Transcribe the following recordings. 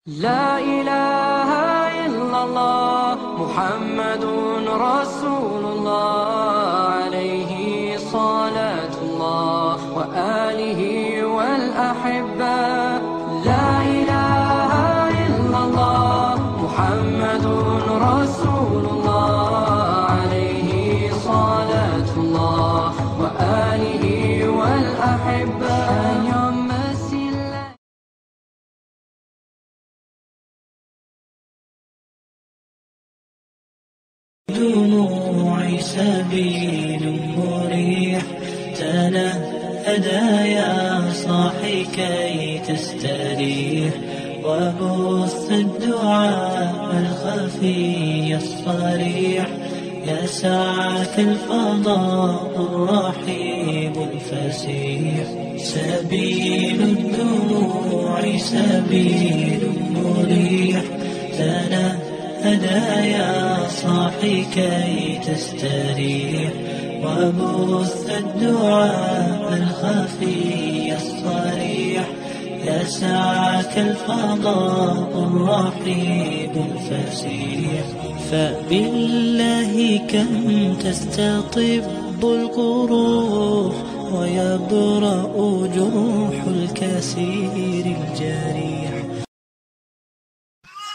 لا إله إلا الله محمد رسول الله عليه صلاة الله وآله والأحبة لا إله إلا الله محمد رسول الله عليه صلاة الله وآله والأحبة دموعي سبيل مريح تنهدى يا صاحي كي تستريح وبث الدعاء الخفي الصريح يا سعة الفضاء الرحيب الفسيح سبيل الدموع سبيل مريح تنهدى يا صاحي كي تستريح وبث الدعاء الخفي الصريح يسعك الفضاء الرحيب الفسيح فبالله كم تستطب القروح ويبرأ جروح الكسير الجريح.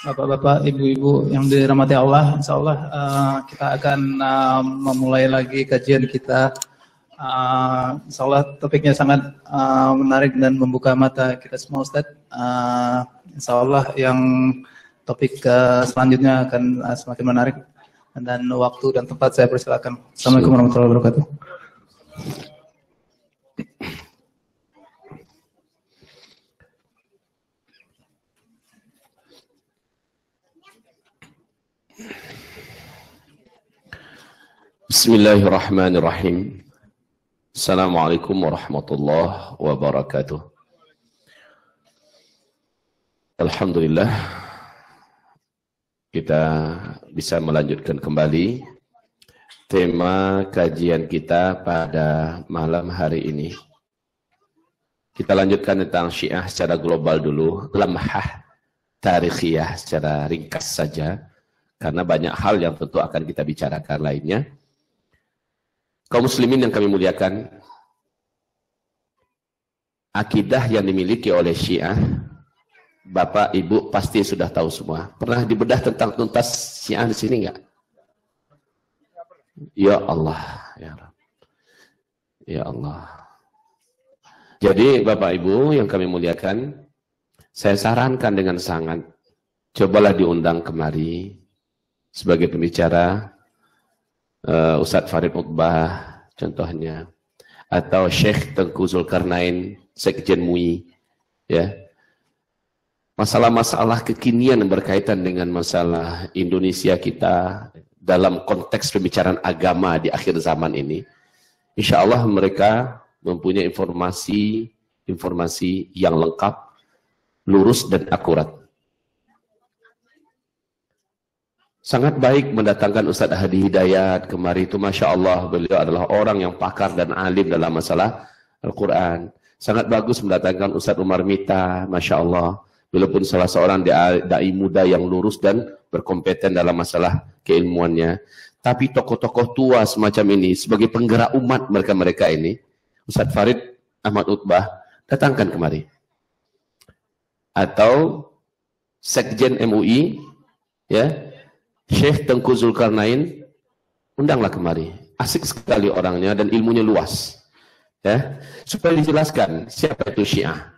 Bapak-bapak, ibu-ibu yang dirahmati Allah, insya Allah kita akan memulai lagi kajian kita. Insya Allah topiknya sangat menarik dan membuka mata kita semua, Ustadz. Insya Allah yang topik selanjutnya akan semakin menarik. Dan waktu dan tempat saya persilakan. Assalamualaikum warahmatullahi wabarakatuh. Bismillahirrahmanirrahim. Assalamualaikum warahmatullahi wabarakatuh. Alhamdulillah kita bisa melanjutkan kembali tema kajian kita pada malam hari ini. Kita lanjutkan tentang Syiah secara global dulu, lamhah tarikhiyah secara ringkas saja, karena banyak hal yang tentu akan kita bicarakan lainnya. Kaum muslimin yang kami muliakan, akidah yang dimiliki oleh Syiah, Bapak Ibu pasti sudah tahu semua. Pernah dibedah tentang tuntas Syiah di sini enggak? Ya Allah, ya Rabb. Ya Allah. Jadi Bapak Ibu yang kami muliakan, saya sarankan dengan sangat, cobalah diundang kemari sebagai pembicara Ustadz Farid Utbah contohnya, atau Syekh Tengku Zulkarnain, Sekjen MUI, ya. Masalah-masalah kekinian yang berkaitan dengan masalah Indonesia kita dalam konteks pembicaraan agama di akhir zaman ini, insya Allah mereka mempunyai informasi yang lengkap, lurus dan akurat. Sangat baik mendatangkan Ustadz Hadi Hidayat kemari itu, Masya Allah, beliau adalah orang yang pakar dan alim dalam masalah Al-Quran. Sangat bagus mendatangkan Ustadz Umar Mita, Masya Allah, beliau pun salah seorang da'i muda yang lurus dan berkompeten dalam masalah keilmuannya. Tapi tokoh-tokoh tua semacam ini, sebagai penggerak umat mereka ini, Ustadz Farid Ahmad Utbah, datangkan kemari. Atau Sekjen MUI, ya, Syekh Tengku Zulkarnain, undanglah kemari. Asik sekali orangnya dan ilmunya luas. Ya, supaya dijelaskan siapa itu Syiah.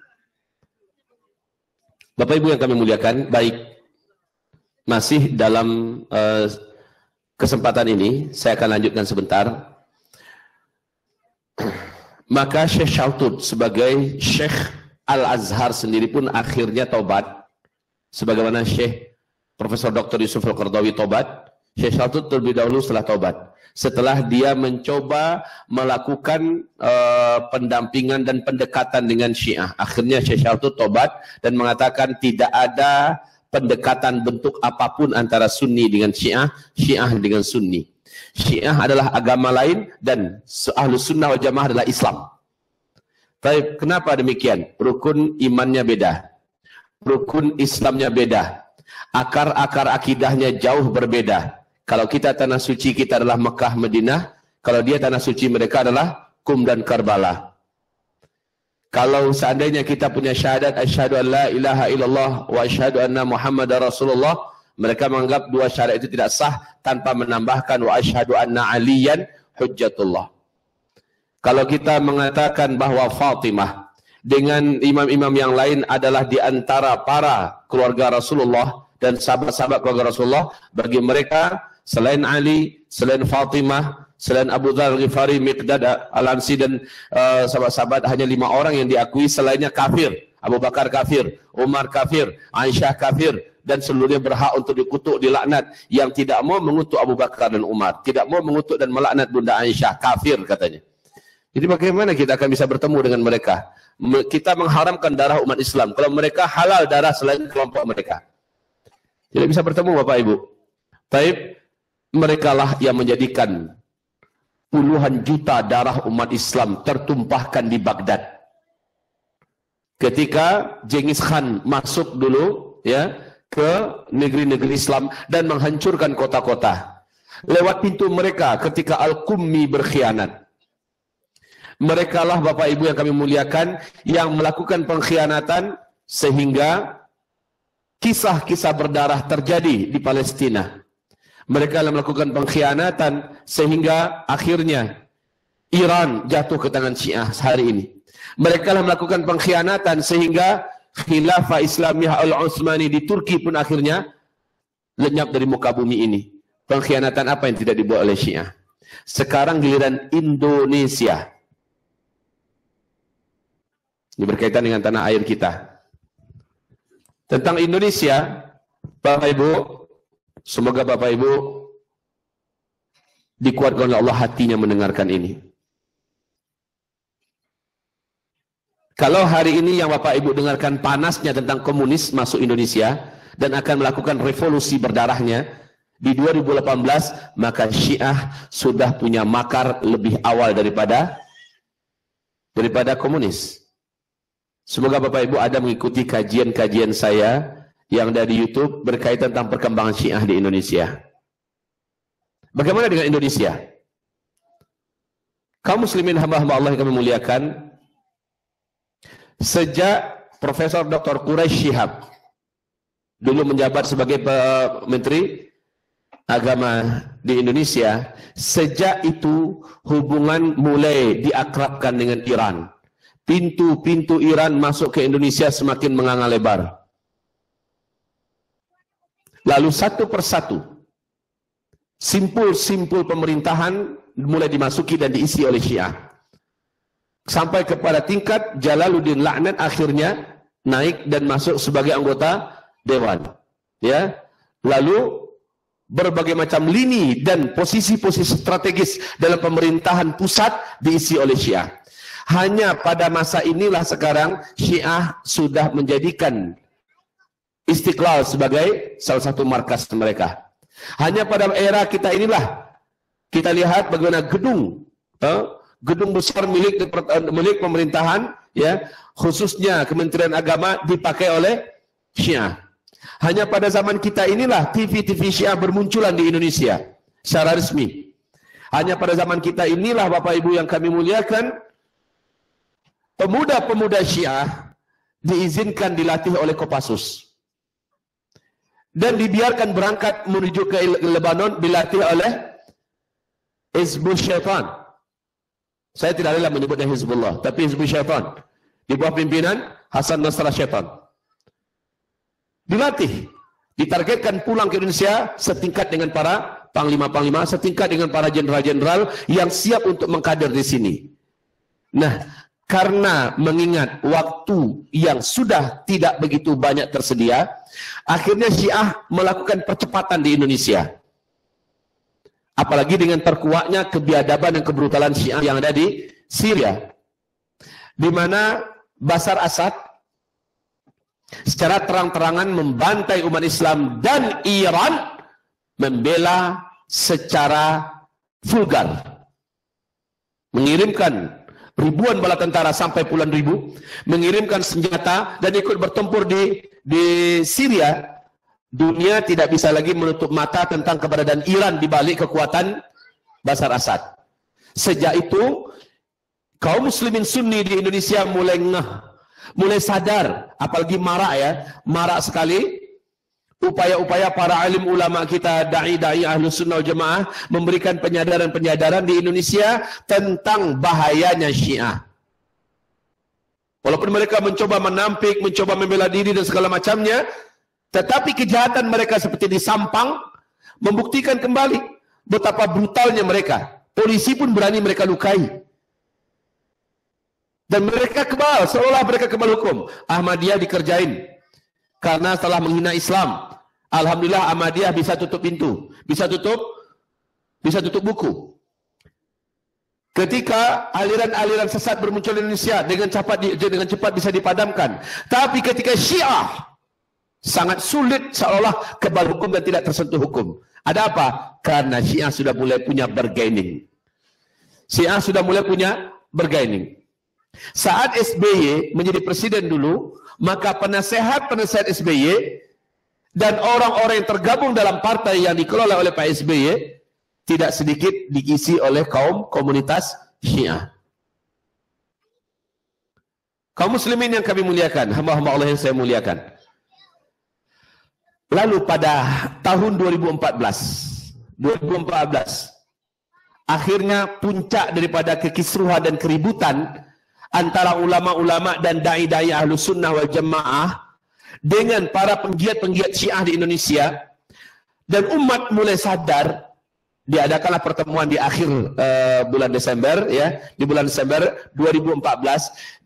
Bapak Ibu yang kami muliakan, baik, masih dalam kesempatan ini saya akan lanjutkan sebentar. Maka Syekh Shaltut sebagai Syekh Al-Azhar sendiri pun akhirnya taubat, sebagaimana Syekh Profesor Dr. Yusuf Al-Qardawi tobat. Syekh Shaltut terlebih dahulu setelah tobat. Setelah dia mencoba melakukan pendampingan dan pendekatan dengan Syiah. Akhirnya Syekh Shaltut tobat dan mengatakan tidak ada pendekatan bentuk apapun antara Sunni dengan Syiah, Syiah dengan Sunni. Syiah adalah agama lain dan Ahlus Sunnah wal Jamaah adalah Islam. Tapi kenapa demikian? Rukun imannya beda. rukun Islamnya beda. Akar-akar akidahnya jauh berbeda. Kalau kita tanah suci kita adalah Mekah, Madinah. Kalau dia tanah suci mereka adalah Qum dan Karbala. Kalau seandainya kita punya syahadat asyhadu an la ilaha illallah wa asyhadu anna Muhammadar Rasulullah, mereka menganggap dua syahadat itu tidak sah tanpa menambahkan wa asyhadu anna Aliyan hujjatullah. Kalau kita mengatakan bahwa Fatimah dengan imam-imam yang lain adalah di antara para keluarga Rasulullah dan sahabat-sahabat keluarga Rasulullah, bagi mereka selain Ali, selain Fatimah, selain Abu Dzar Al-Ghifari, Miqdad Al-Ansi dan sahabat-sahabat, hanya 5 orang yang diakui, selainnya kafir. Abu Bakar kafir, Umar kafir, Aisyah kafir, dan seluruhnya berhak untuk dikutuk, dilaknat. Yang tidak mau mengutuk Abu Bakar dan Umar, tidak mau mengutuk dan melaknat Bunda Aisyah, kafir katanya. Jadi bagaimana kita akan bisa bertemu dengan mereka? Kita mengharamkan darah umat Islam kalau mereka halal darah selain kelompok mereka. Tidak bisa bertemu Bapak Ibu. Taib, merekalah yang menjadikan puluhan juta darah umat Islam tertumpahkan di Baghdad. Ketika Genghis Khan masuk dulu ya ke negeri-negeri Islam dan menghancurkan kota-kota. Lewat pintu mereka ketika Al-Qummi berkhianat. Merekalah Bapak Ibu yang kami muliakan yang melakukan pengkhianatan sehingga kisah-kisah berdarah terjadi di Palestina. Mereka yang melakukan pengkhianatan sehingga akhirnya Iran jatuh ke tangan Syiah hari ini. Mereka yang melakukan pengkhianatan sehingga Khilafah Islamiyah Al-Utsmani di Turki pun akhirnya lenyap dari muka bumi ini. Pengkhianatan apa yang tidak dibuat oleh Syiah? Sekarang giliran Indonesia. Ini berkaitan dengan tanah air kita. Tentang Indonesia, Bapak Ibu, semoga Bapak Ibu dikuatkan oleh Allah hatinya mendengarkan ini. Kalau hari ini yang Bapak Ibu dengarkan panasnya tentang komunis masuk Indonesia dan akan melakukan revolusi berdarahnya di 2018, maka Syiah sudah punya makar lebih awal daripada komunis. Semoga Bapak Ibu ada mengikuti kajian-kajian saya yang ada di YouTube berkaitan tentang perkembangan Syiah di Indonesia. Bagaimana dengan Indonesia? Kaum muslimin hamba-hamba Allah yang kami muliakan, sejak Profesor Dr. Quraisy Shihab dulu menjabat sebagai Menteri Agama di Indonesia, sejak itu hubungan mulai diakrabkan dengan Iran. Pintu-pintu Iran masuk ke Indonesia semakin menganga lebar. Lalu satu persatu simpul-simpul pemerintahan mulai dimasuki dan diisi oleh Syiah. Sampai kepada tingkat Jalaluddin Laknat akhirnya naik dan masuk sebagai anggota dewan. Ya. Lalu berbagai macam lini dan posisi-posisi strategis dalam pemerintahan pusat diisi oleh Syiah. Hanya pada masa inilah sekarang Syiah sudah menjadikan Istiqlal sebagai salah satu markas mereka. Hanya pada era kita inilah kita lihat bagaimana gedung besar milik pemerintahan, ya, khususnya Kementerian Agama dipakai oleh Syiah. Hanya pada zaman kita inilah TV-TV Syiah bermunculan di Indonesia secara resmi. Hanya pada zaman kita inilah Bapak Ibu yang kami muliakan, pemuda-pemuda Syiah diizinkan dilatih oleh Kopassus dan dibiarkan berangkat menuju ke Lebanon dilatih oleh Hizbul Syaitan. Saya tidak rela menyebutnya Hizbullah, tapi Hizbul Syaitan di bawah pimpinan Hasan Nasrallah Syaitan. Dilatih, ditargetkan pulang ke Indonesia setingkat dengan para panglima-panglima, setingkat dengan para jenderal-jenderal yang siap untuk mengkader di sini. Nah, karena mengingat waktu yang sudah tidak begitu banyak tersedia, akhirnya Syiah melakukan percepatan di Indonesia. Apalagi dengan terkuaknya kebiadaban dan kebrutalan Syiah yang ada di Syria, di mana Bashar Assad secara terang-terangan membantai umat Islam dan Iran membela secara vulgar, mengirimkan ribuan bala tentara sampai puluhan ribu, mengirimkan senjata dan ikut bertempur di di Syria, dunia tidak bisa lagi menutup mata tentang keberadaan Iran di balik kekuatan Bashar Assad. Sejak itu, kaum muslimin Sunni di Indonesia mulai mulai sadar, apalagi marak sekali upaya-upaya para alim ulama kita, dai-dai Ahlus Sunnah wal Jamaah memberikan penyadaran-penyadaran di Indonesia tentang bahayanya Syiah. Walaupun mereka mencoba menampik, mencoba membela diri dan segala macamnya, tetapi kejahatan mereka seperti disampang, membuktikan kembali betapa brutalnya mereka. Polisi pun berani mereka lukai. Dan mereka kebal, seolah mereka kebal hukum. Ahmadiyah dikerjain karena telah menghina Islam. Alhamdulillah Ahmadiyah bisa tutup pintu, bisa tutup buku. Ketika aliran-aliran sesat bermuncul di Indonesia, dengan cepat bisa dipadamkan. Tapi ketika Syiah, sangat sulit, seolah kebal hukum dan tidak tersentuh hukum. Ada apa? Karena Syiah sudah mulai punya bargaining. Saat SBY menjadi presiden dulu, maka penasehat-penasehat SBY dan orang-orang yang tergabung dalam partai yang dikelola oleh Pak SBY tidak sedikit diisi oleh kaum komunitas Syiah. Kaum muslimin yang kami muliakan, hamba-hamba Allah yang saya muliakan. Lalu pada tahun 2014, akhirnya puncak daripada kekisruhan dan keributan antara ulama-ulama dan dai-dai Ahlus Sunnah wal Jamaah dengan para penggiat-penggiat Syiah di Indonesia, dan umat mulai sadar. Diadakanlah pertemuan di akhir bulan Desember, ya, di bulan Desember 2014,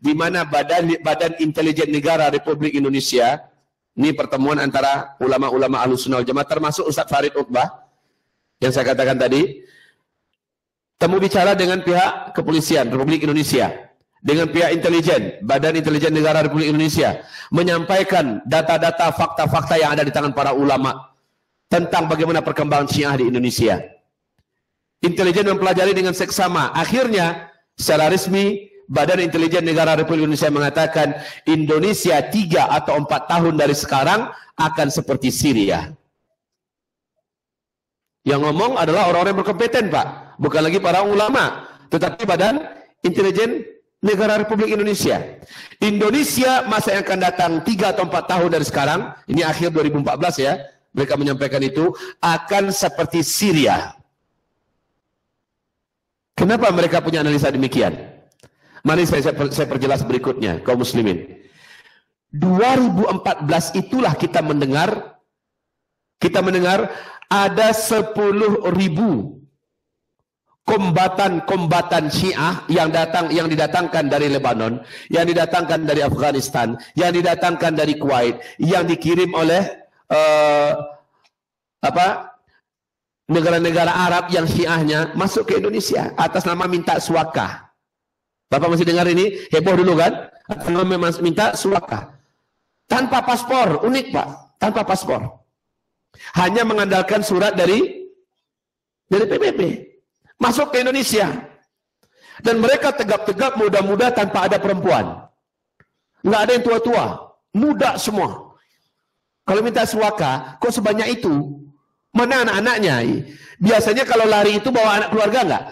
di mana Badan Intelijen Negara Republik Indonesia, ini pertemuan antara ulama-ulama Ahlus Sunnah wal Jamaah termasuk Ustaz Farid Uqbah yang saya katakan tadi, temu bicara dengan pihak kepolisian Republik Indonesia, dengan pihak intelijen, Badan Intelijen Negara Republik Indonesia, menyampaikan data-data, fakta-fakta yang ada di tangan para ulama tentang bagaimana perkembangan Syiah di Indonesia. Intelijen mempelajari dengan seksama. Akhirnya, secara resmi, Badan Intelijen Negara Republik Indonesia mengatakan Indonesia 3 atau 4 tahun dari sekarang akan seperti Syria. Yang ngomong adalah orang-orang yang berkompeten, Pak. Bukan lagi para ulama, tetapi Badan Intelijen Negara Republik Indonesia. Indonesia masa yang akan datang 3 atau 4 tahun dari sekarang, ini akhir 2014 ya, mereka menyampaikan itu, akan seperti Syria. Kenapa mereka punya analisa demikian? Mari saya perjelas berikutnya, kaum muslimin. 2014 itulah kita mendengar ada 10.000 kombatan Syiah yang didatangkan dari Lebanon, yang didatangkan dari Afghanistan, yang didatangkan dari Kuwait, yang dikirim oleh negara-negara Arab yang Syiahnya masuk ke Indonesia atas nama minta suaka. Bapak masih dengar ini? Heboh dulu kan? Atas nama minta suaka. Tanpa paspor, unik Pak, tanpa paspor. Hanya mengandalkan surat dari PBB. Masuk ke Indonesia. Dan mereka tegap-tegap, muda-muda tanpa ada perempuan. Nggak ada yang tua-tua, muda semua. Kalau minta suaka, kok sebanyak itu? Mana anak-anaknya? Biasanya kalau lari itu bawa anak keluarga nggak?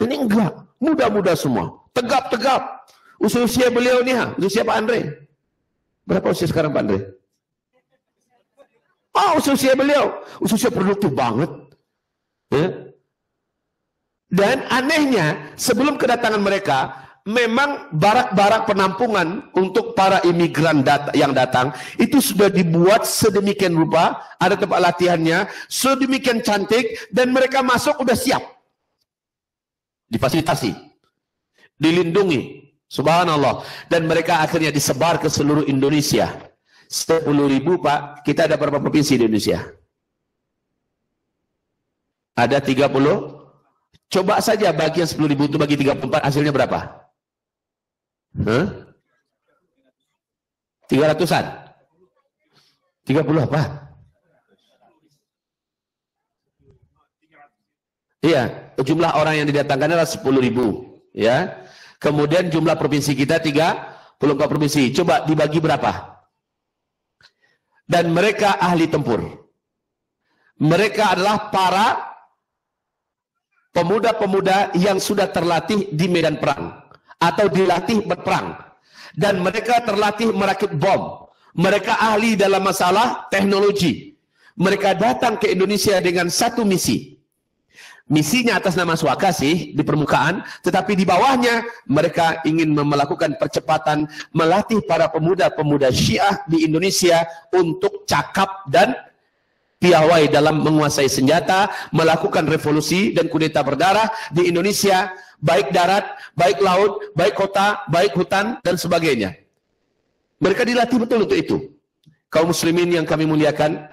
Ini enggak, muda-muda semua. Tegap-tegap. Usia beliau nih, usia Pak Andre. Berapa usia sekarang Pak Andre? Usia beliau, usia produktif banget. Ya. Dan anehnya, sebelum kedatangan mereka, memang barak-barak penampungan untuk para imigran yang datang, itu sudah dibuat sedemikian rupa, ada tempat latihannya, sedemikian cantik, dan mereka masuk udah siap. Difasilitasi, dilindungi, subhanallah. Dan mereka akhirnya disebar ke seluruh Indonesia. 10.000 Pak, kita ada berapa provinsi di Indonesia? Ada 30. Coba saja bagian 10.000 itu bagi 34, hasilnya berapa? 300-an? 30 apa? Iya, jumlah orang yang didatangkan adalah 10.000, ya. Kemudian jumlah provinsi kita 34 provinsi. Coba dibagi berapa? dan mereka ahli tempur. Mereka adalah para pemuda-pemuda yang sudah terlatih di medan perang atau dilatih berperang, dan mereka terlatih merakit bom. Mereka ahli dalam masalah teknologi. Mereka datang ke Indonesia dengan satu misi. Misinya atas nama Swakasih di permukaan, tetapi di bawahnya mereka ingin melakukan percepatan, melatih para pemuda-pemuda Syiah di Indonesia untuk cakap dan piawai dalam menguasai senjata, melakukan revolusi dan kudeta berdarah di Indonesia, baik darat, baik laut, baik kota, baik hutan, dan sebagainya. Mereka dilatih betul untuk itu. Kaum muslimin yang kami muliakan,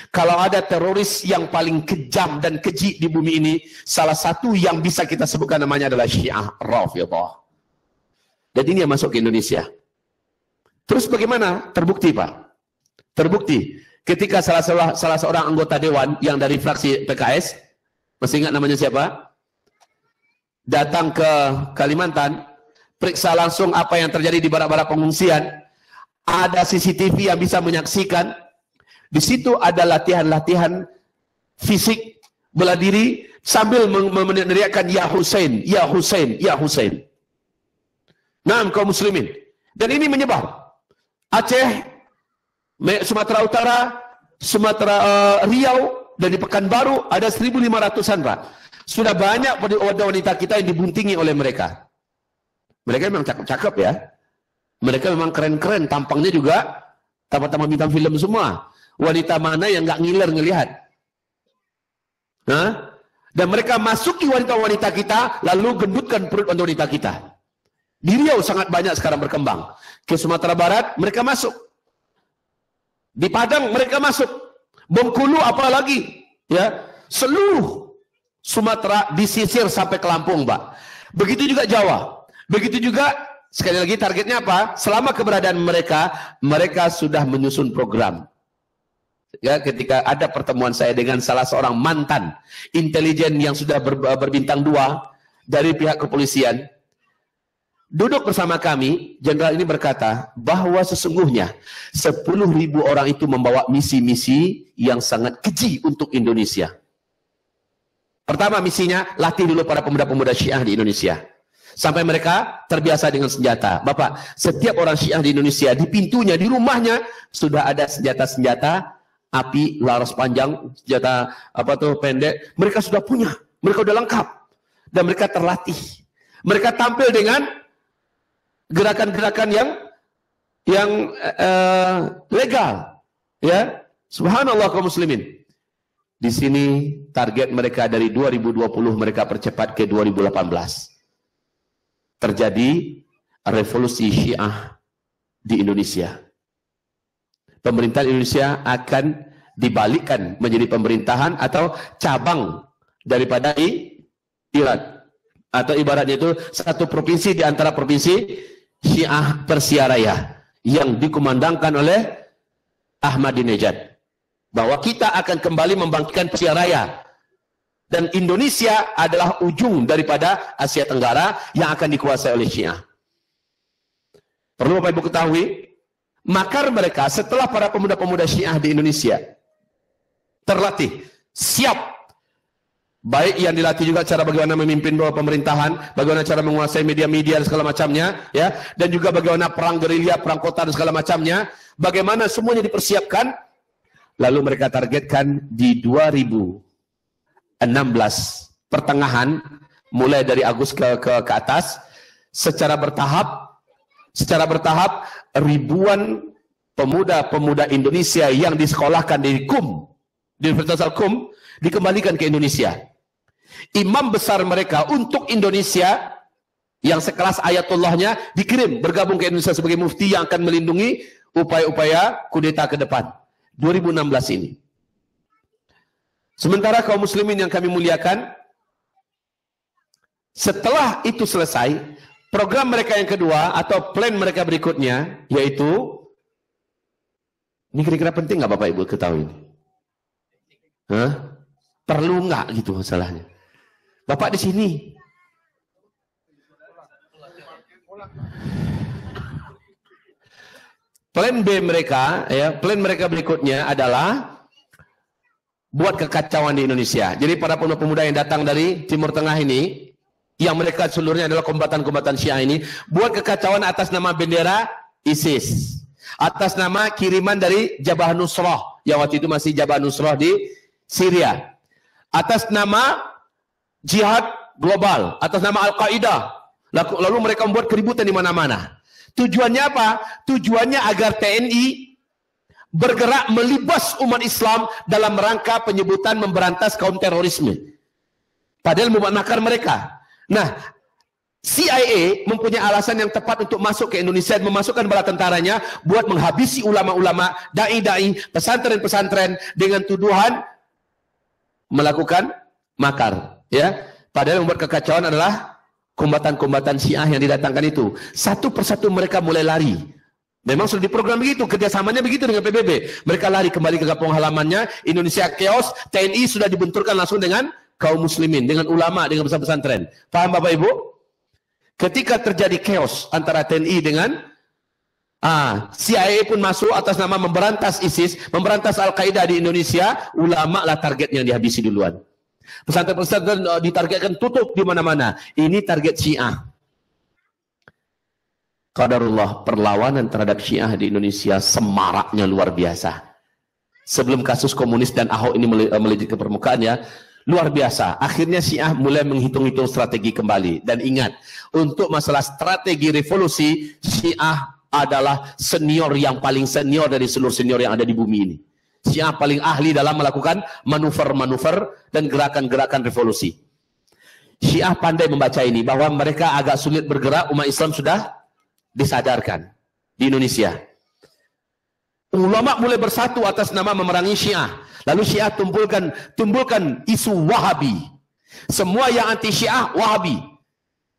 kalau ada teroris yang paling kejam dan keji di bumi ini, salah satu yang bisa kita sebutkan namanya adalah Syiah Rafidhah. Dan ini yang masuk ke Indonesia. Terus bagaimana? Terbukti, Pak. Terbukti. Ketika salah seorang anggota dewan yang dari fraksi PKS, masih ingat namanya siapa? Datang ke Kalimantan, periksa langsung apa yang terjadi di barak-barak pengungsian. Ada CCTV yang bisa menyaksikan. Di situ ada latihan-latihan fisik, bela diri, sambil meneriakkan Ya Hussein, Ya Hussein, Ya Hussein. Nah, kaum muslimin. Dan ini menyebar. Aceh, Sumatera Utara, Sumatera Riau, dan di Pekanbaru ada 1.500-an, Pak. Sudah banyak wanita kita yang dibuntingi oleh mereka. Mereka memang cakep-cakep ya. Mereka memang keren-keren, tampangnya juga tambah-tambah bintang film semua. Wanita mana yang nggak ngiler ngelihat? Nah, dan mereka masuki wanita-wanita kita, lalu gendutkan perut wanita kita. Di Riau sangat banyak sekarang berkembang. Ke Sumatera Barat mereka masuk. Di Padang mereka masuk. Bengkulu apalagi, ya, seluruh Sumatera disisir sampai ke Lampung, Pak. Begitu juga Jawa. Begitu juga, sekali lagi targetnya apa? Selama keberadaan mereka, mereka sudah menyusun program. Ya, ketika ada pertemuan saya dengan salah seorang mantan intelijen yang sudah berbintang 2 dari pihak kepolisian, duduk bersama kami, jenderal ini berkata bahwa sesungguhnya 10.000 orang itu membawa misi-misi yang sangat keji untuk Indonesia. Pertama misinya, latih dulu para pemuda-pemuda Syiah di Indonesia. Sampai mereka terbiasa dengan senjata. Bapak, setiap orang Syiah di Indonesia, di pintunya, di rumahnya, sudah ada senjata-senjata, api, laras panjang, senjata pendek. Mereka sudah punya, mereka sudah lengkap. Dan mereka terlatih. Mereka tampil dengan gerakan-gerakan yang legal. Ya, subhanallah kaum muslimin. Di sini target mereka dari 2020 mereka percepat ke 2018. Terjadi revolusi Syiah di Indonesia. Pemerintahan Indonesia akan dibalikkan menjadi pemerintahan atau cabang daripada Iran. Atau ibaratnya itu satu provinsi di antara provinsi Syiah Persia Raya yang dikumandangkan oleh Ahmadinejad. Bahwa kita akan kembali membangkitkan Persia Raya. Dan Indonesia adalah ujung daripada Asia Tenggara yang akan dikuasai oleh Syiah. Perlu Bapak Ibu ketahui, makar mereka setelah para pemuda-pemuda Syiah di Indonesia terlatih, siap, baik yang dilatih juga cara bagaimana memimpin pemerintahan, bagaimana cara menguasai media-media dan segala macamnya, ya, dan juga bagaimana perang gerilya, perang kota dan segala macamnya, bagaimana semuanya dipersiapkan. Lalu mereka targetkan di 2016 pertengahan, mulai dari Agustus ke atas, secara bertahap ribuan pemuda-pemuda Indonesia yang disekolahkan di KUM, di Universitas Al-KUM, dikembalikan ke Indonesia. Imam besar mereka untuk Indonesia yang sekelas Ayatullahnya dikirim bergabung ke Indonesia sebagai mufti yang akan melindungi upaya-upaya kudeta ke depan. 2016 ini. Sementara kaum muslimin yang kami muliakan, setelah itu selesai, program mereka yang kedua atau plan mereka berikutnya, yaitu, ini kira-kira penting nggak Bapak Ibu ketahui? Hah? Perlu nggak gitu masalahnya? Bapak di sini. Plan B mereka, ya, plan mereka berikutnya adalah buat kekacauan di Indonesia. Jadi para pemuda-pemuda yang datang dari Timur Tengah ini, yang mereka seluruhnya adalah kombatan-kombatan Syiah ini, buat kekacauan atas nama bendera ISIS, atas nama kiriman dari Jabah Nusrah, yang waktu itu masih Jabah Nusrah di Syria, atas nama jihad global, atas nama Al-Qaeda. Lalu mereka membuat keributan di mana-mana. Tujuannya apa? Tujuannya agar TNI bergerak melibas umat Islam dalam rangka penyebutan memberantas kaum terorisme. Padahal membuat makar mereka. Nah, CIA mempunyai alasan yang tepat untuk masuk ke Indonesia dan memasukkan bala tentaranya buat menghabisi ulama-ulama, dai-dai, pesantren-pesantren dengan tuduhan melakukan makar. Ya, padahal membuat kekacauan adalah kombatan-kombatan Syiah yang didatangkan itu. Satu persatu mereka mulai lari. Memang sudah diprogram begitu, kerjasamanya begitu dengan PBB. Mereka lari kembali ke kampung halamannya, Indonesia chaos, TNI sudah dibenturkan langsung dengan kaum muslimin, dengan ulama, dengan pesantren. Paham Bapak Ibu? Ketika terjadi chaos antara TNI dengan CIA pun masuk atas nama memberantas ISIS, memberantas Al-Qaeda di Indonesia, ulama lah target yang dihabisi duluan. Pesantren-pesantren ditargetkan tutup di mana-mana. Ini target Syiah. Qadarullah, perlawanan terhadap Syiah di Indonesia semaraknya luar biasa. Sebelum kasus komunis dan Ahok ini melejit ke permukaan, ya, luar biasa. Akhirnya Syiah mulai menghitung-hitung strategi kembali. Dan ingat, untuk masalah strategi revolusi, Syiah adalah senior yang paling senior dari seluruh senior yang ada di bumi ini. Syiah paling ahli dalam melakukan manuver-manuver dan gerakan-gerakan revolusi. Syiah pandai membaca ini, bahwa mereka agak sulit bergerak, umat Islam sudah disadarkan di Indonesia. Ulama mulai bersatu atas nama memerangi Syiah. Lalu Syiah tumbulkan isu Wahabi. Semua yang anti Syiah Wahabi.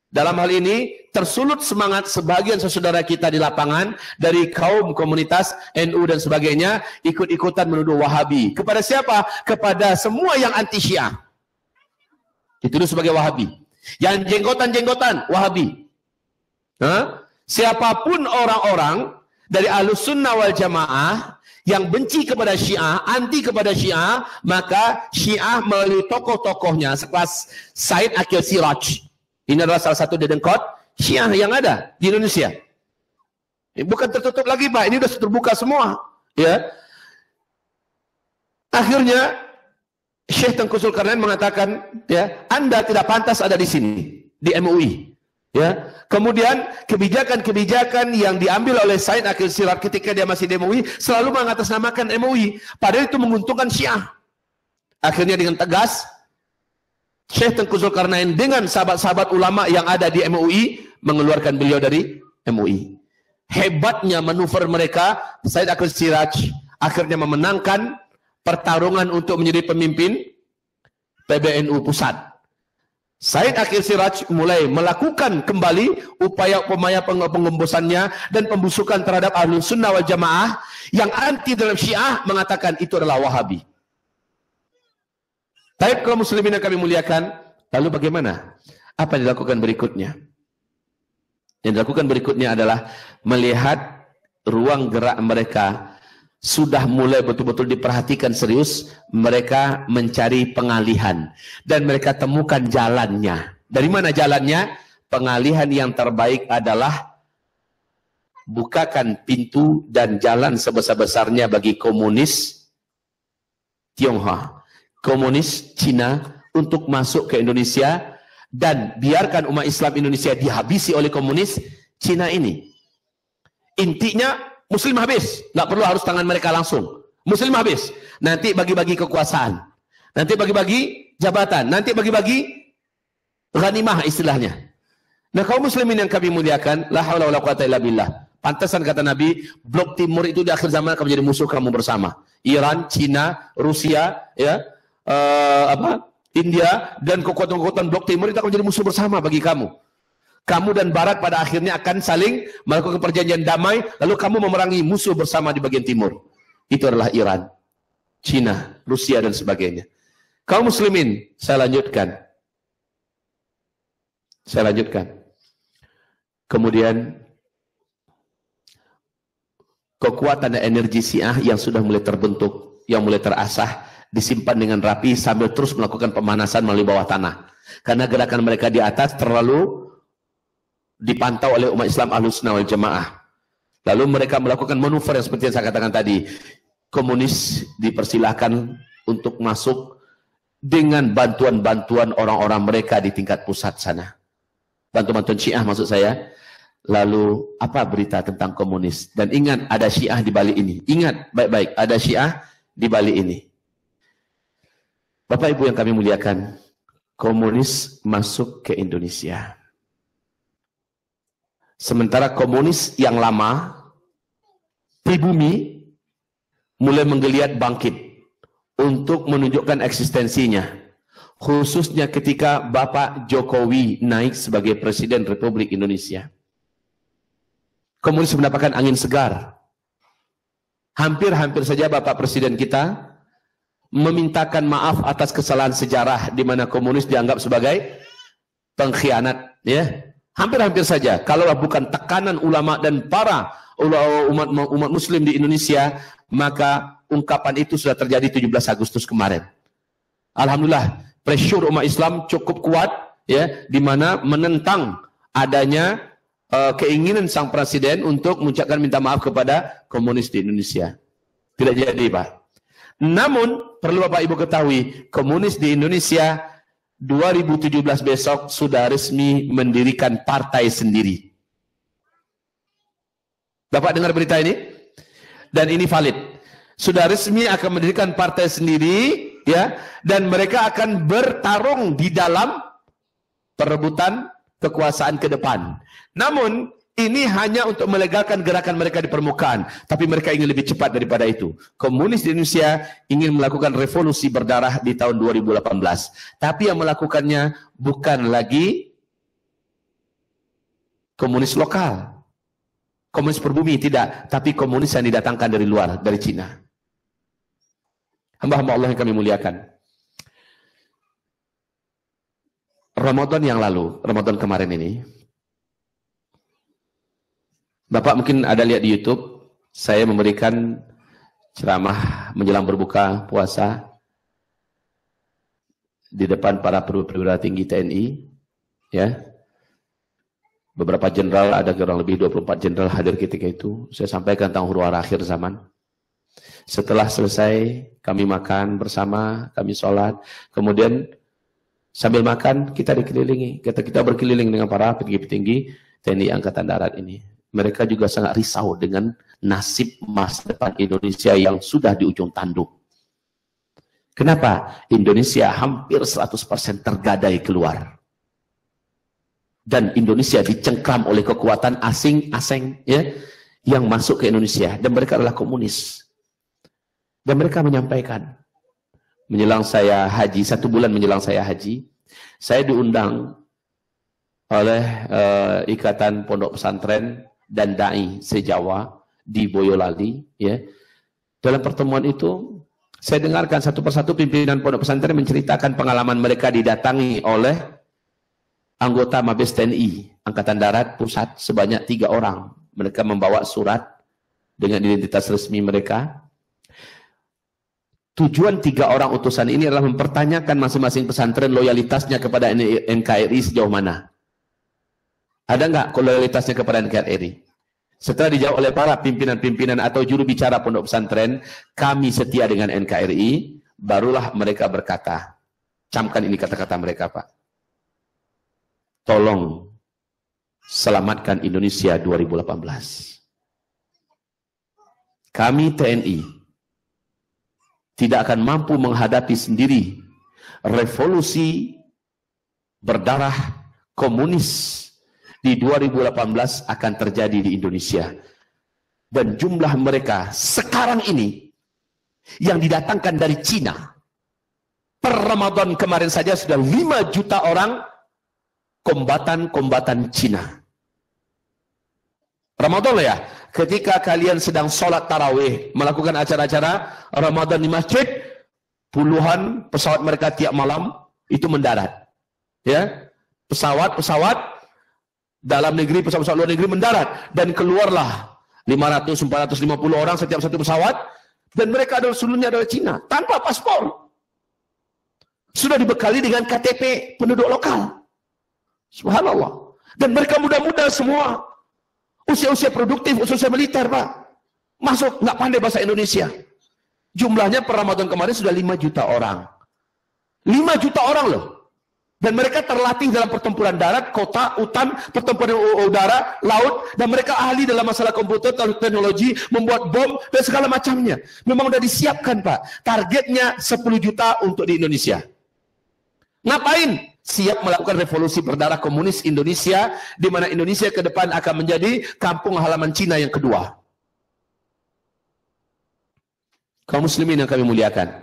Dalam hal ini tersulut semangat sebagian saudara kita di lapangan dari kaum komunitas NU dan sebagainya ikut-ikutan menuduh Wahabi. Kepada siapa? Kepada semua yang anti Syiah. Dituduh sebagai Wahabi. Yang jenggotan-jenggotan Wahabi. Siapapun orang-orang dari Ahlus Sunnah wal Jamaah yang benci kepada Syiah, anti kepada Syiah, maka Syiah melalui tokoh-tokohnya sekelas Said Aqil Siraj. Ini adalah salah satu dedengkot Syiah yang ada di Indonesia. Bukan tertutup lagi, Pak. Ini sudah terbuka semua. Ya. Akhirnya Syekh Tengku Zulkarnain mengatakan, ya, Anda tidak pantas ada di sini, di MUI. Ya. Kemudian kebijakan-kebijakan yang diambil oleh Said Aqil Siraj ketika dia masih di MUI selalu mengatasnamakan MUI, padahal itu menguntungkan Syiah. Akhirnya dengan tegas Syekh Tengku Zulkarnain dengan sahabat-sahabat ulama yang ada di MUI mengeluarkan beliau dari MUI. Hebatnya manuver mereka, Said Aqil Siraj akhirnya memenangkan pertarungan untuk menjadi pemimpin PBNU pusat. Said Aqil Siraj mulai melakukan kembali upaya-upaya pengembusannya dan pembusukan terhadap Ahlus Sunnah wal Jamaah yang anti terhadap Syiah, mengatakan itu adalah Wahabi. Tapi kaum muslimin yang kami muliakan, lalu bagaimana? Apa yang dilakukan berikutnya? Yang dilakukan berikutnya adalah melihat ruang gerak mereka sudah mulai betul-betul diperhatikan serius, mereka mencari pengalihan dan mereka temukan jalannya. Dari mana jalannya? Pengalihan yang terbaik adalah bukakan pintu dan jalan sebesar-besarnya bagi komunis Tionghoa, komunis Cina untuk masuk ke Indonesia dan biarkan umat Islam Indonesia dihabisi oleh komunis Cina ini. Intinya Muslim habis, nggak perlu harus tangan mereka langsung. Muslim habis, nanti bagi-bagi kekuasaan, nanti bagi-bagi jabatan, nanti bagi-bagi ghanimah istilahnya. Nah, kaum muslimin yang kami muliakan, la haula wala quwata illa billah. Pantasan kata Nabi, blok timur itu di akhir zaman akan menjadi musuh kamu bersama. Iran, Cina, Rusia, ya, India dan kekuatan-kekuatan blok timur itu akan menjadi musuh bersama bagi kamu. Kamu dan Barat pada akhirnya akan saling melakukan perjanjian damai, lalu kamu memerangi musuh bersama di bagian timur. Itu adalah Iran, Cina, Rusia dan sebagainya. Kaum muslimin, saya lanjutkan. Kemudian kekuatan dan energi Syiah yang sudah mulai terbentuk, yang mulai terasah, disimpan dengan rapi sambil terus melakukan pemanasan melalui bawah tanah. Karena gerakan mereka di atas terlalu dipantau oleh umat Islam Ahlus Sunnah wal Jamaah. Lalu mereka melakukan manuver yang seperti yang saya katakan tadi. Komunis dipersilahkan untuk masuk dengan bantuan-bantuan orang-orang mereka di tingkat pusat sana. Bantuan-bantuan Syiah maksud saya. Lalu apa berita tentang komunis? Dan ingat, ada Syiah di balik ini. Ingat baik-baik, ada Syiah di balik ini. Bapak Ibu yang kami muliakan, komunis masuk ke Indonesia. Sementara komunis yang lama, pribumi, mulai menggeliat bangkit untuk menunjukkan eksistensinya. Khususnya ketika Bapak Jokowi naik sebagai Presiden Republik Indonesia. Komunis mendapatkan angin segar. Hampir-hampir saja Bapak Presiden kita memintakan maaf atas kesalahan sejarah di mana komunis dianggap sebagai pengkhianat, ya. Hampir-hampir saja. Kalau bukan tekanan ulama dan para umat muslim di Indonesia, maka ungkapan itu sudah terjadi 17 Agustus kemarin. Alhamdulillah, pressure umat Islam cukup kuat, ya, di mana menentang adanya keinginan sang presiden untuk mengucapkan minta maaf kepada komunis di Indonesia. Tidak jadi, Pak. Namun, perlu Bapak Ibu ketahui, komunis di Indonesia 2017 besok sudah resmi mendirikan partai sendiri. Bapak dengar berita ini? Dan ini valid. Sudah resmi akan mendirikan partai sendiri, ya, dan mereka akan bertarung di dalam perebutan kekuasaan ke depan. Namun, ini hanya untuk melegalkan gerakan mereka di permukaan. Tapi mereka ingin lebih cepat daripada itu. Komunis di Indonesia ingin melakukan revolusi berdarah di tahun 2018. Tapi yang melakukannya bukan lagi komunis lokal. Komunis perbumi, tidak. Tapi komunis yang didatangkan dari luar, dari Cina. Hamba-hamba Allah yang kami muliakan. Ramadan yang lalu, Ramadan kemarin ini, Bapak mungkin ada lihat di YouTube, saya memberikan ceramah menjelang berbuka puasa di depan para perwira tinggi TNI, ya. Beberapa jenderal, ada kurang lebih 24 jenderal hadir ketika itu. Saya sampaikan tentang huru-hara akhir zaman. Setelah selesai, kami makan bersama, kami sholat, kemudian sambil makan kita dikelilingi, kita berkeliling dengan para petinggi-petinggi TNI Angkatan Darat ini. Mereka juga sangat risau dengan nasib masa depan Indonesia yang sudah di ujung tanduk. Kenapa? Indonesia hampir 100% tergadai keluar. Dan Indonesia dicengkram oleh kekuatan asing, ya, yang masuk ke Indonesia. Dan mereka adalah komunis. Dan mereka menyampaikan, menjelang saya haji, 1 bulan menjelang saya haji, saya diundang oleh Ikatan Pondok Pesantren dan Dai se-Jawa di Boyolali, ya. Dalam pertemuan itu saya dengarkan satu persatu pimpinan pondok pesantren menceritakan pengalaman mereka didatangi oleh anggota Mabes TNI Angkatan Darat Pusat sebanyak 3 orang. Mereka membawa surat dengan identitas resmi mereka. Tujuan 3 orang utusan ini adalah mempertanyakan masing-masing pesantren loyalitasnya kepada NKRI sejauh mana. Ada nggak loyalitasnya kepada NKRI? Setelah dijawab oleh para pimpinan-pimpinan atau juru bicara pondok pesantren, kami setia dengan NKRI, barulah mereka berkata, camkan ini kata-kata mereka, Pak. Tolong selamatkan Indonesia 2018. Kami TNI tidak akan mampu menghadapi sendiri revolusi berdarah komunis di 2018 akan terjadi di Indonesia. Dan jumlah mereka sekarang ini yang didatangkan dari Cina. Per Ramadan kemarin saja sudah 5 juta orang kombatan Cina. Ramadan ya, ketika kalian sedang sholat tarawih, melakukan acara-acara Ramadan di masjid, puluhan pesawat mereka tiap malam itu mendarat. Ya, pesawat dalam negeri, pesawat luar negeri mendarat, dan keluarlah 500, 450 orang setiap satu pesawat, dan mereka adalah seluruhnya adalah Cina, tanpa paspor. Sudah dibekali dengan KTP penduduk lokal. Subhanallah. Dan mereka muda-muda semua. Usia-usia produktif, usia militer, Pak. Masuk, nggak pandai bahasa Indonesia. Jumlahnya per Ramadan kemarin sudah 5 juta orang. 5 juta orang loh. Dan mereka terlatih dalam pertempuran darat, kota, hutan, pertempuran udara, laut, dan mereka ahli dalam masalah komputer, teknologi, membuat bom, dan segala macamnya. Memang sudah disiapkan, Pak. Targetnya 10 juta untuk di Indonesia. Ngapain? Siap melakukan revolusi berdarah komunis Indonesia, di mana Indonesia ke depan akan menjadi kampung halaman Cina yang kedua. Kaum muslimin yang kami muliakan.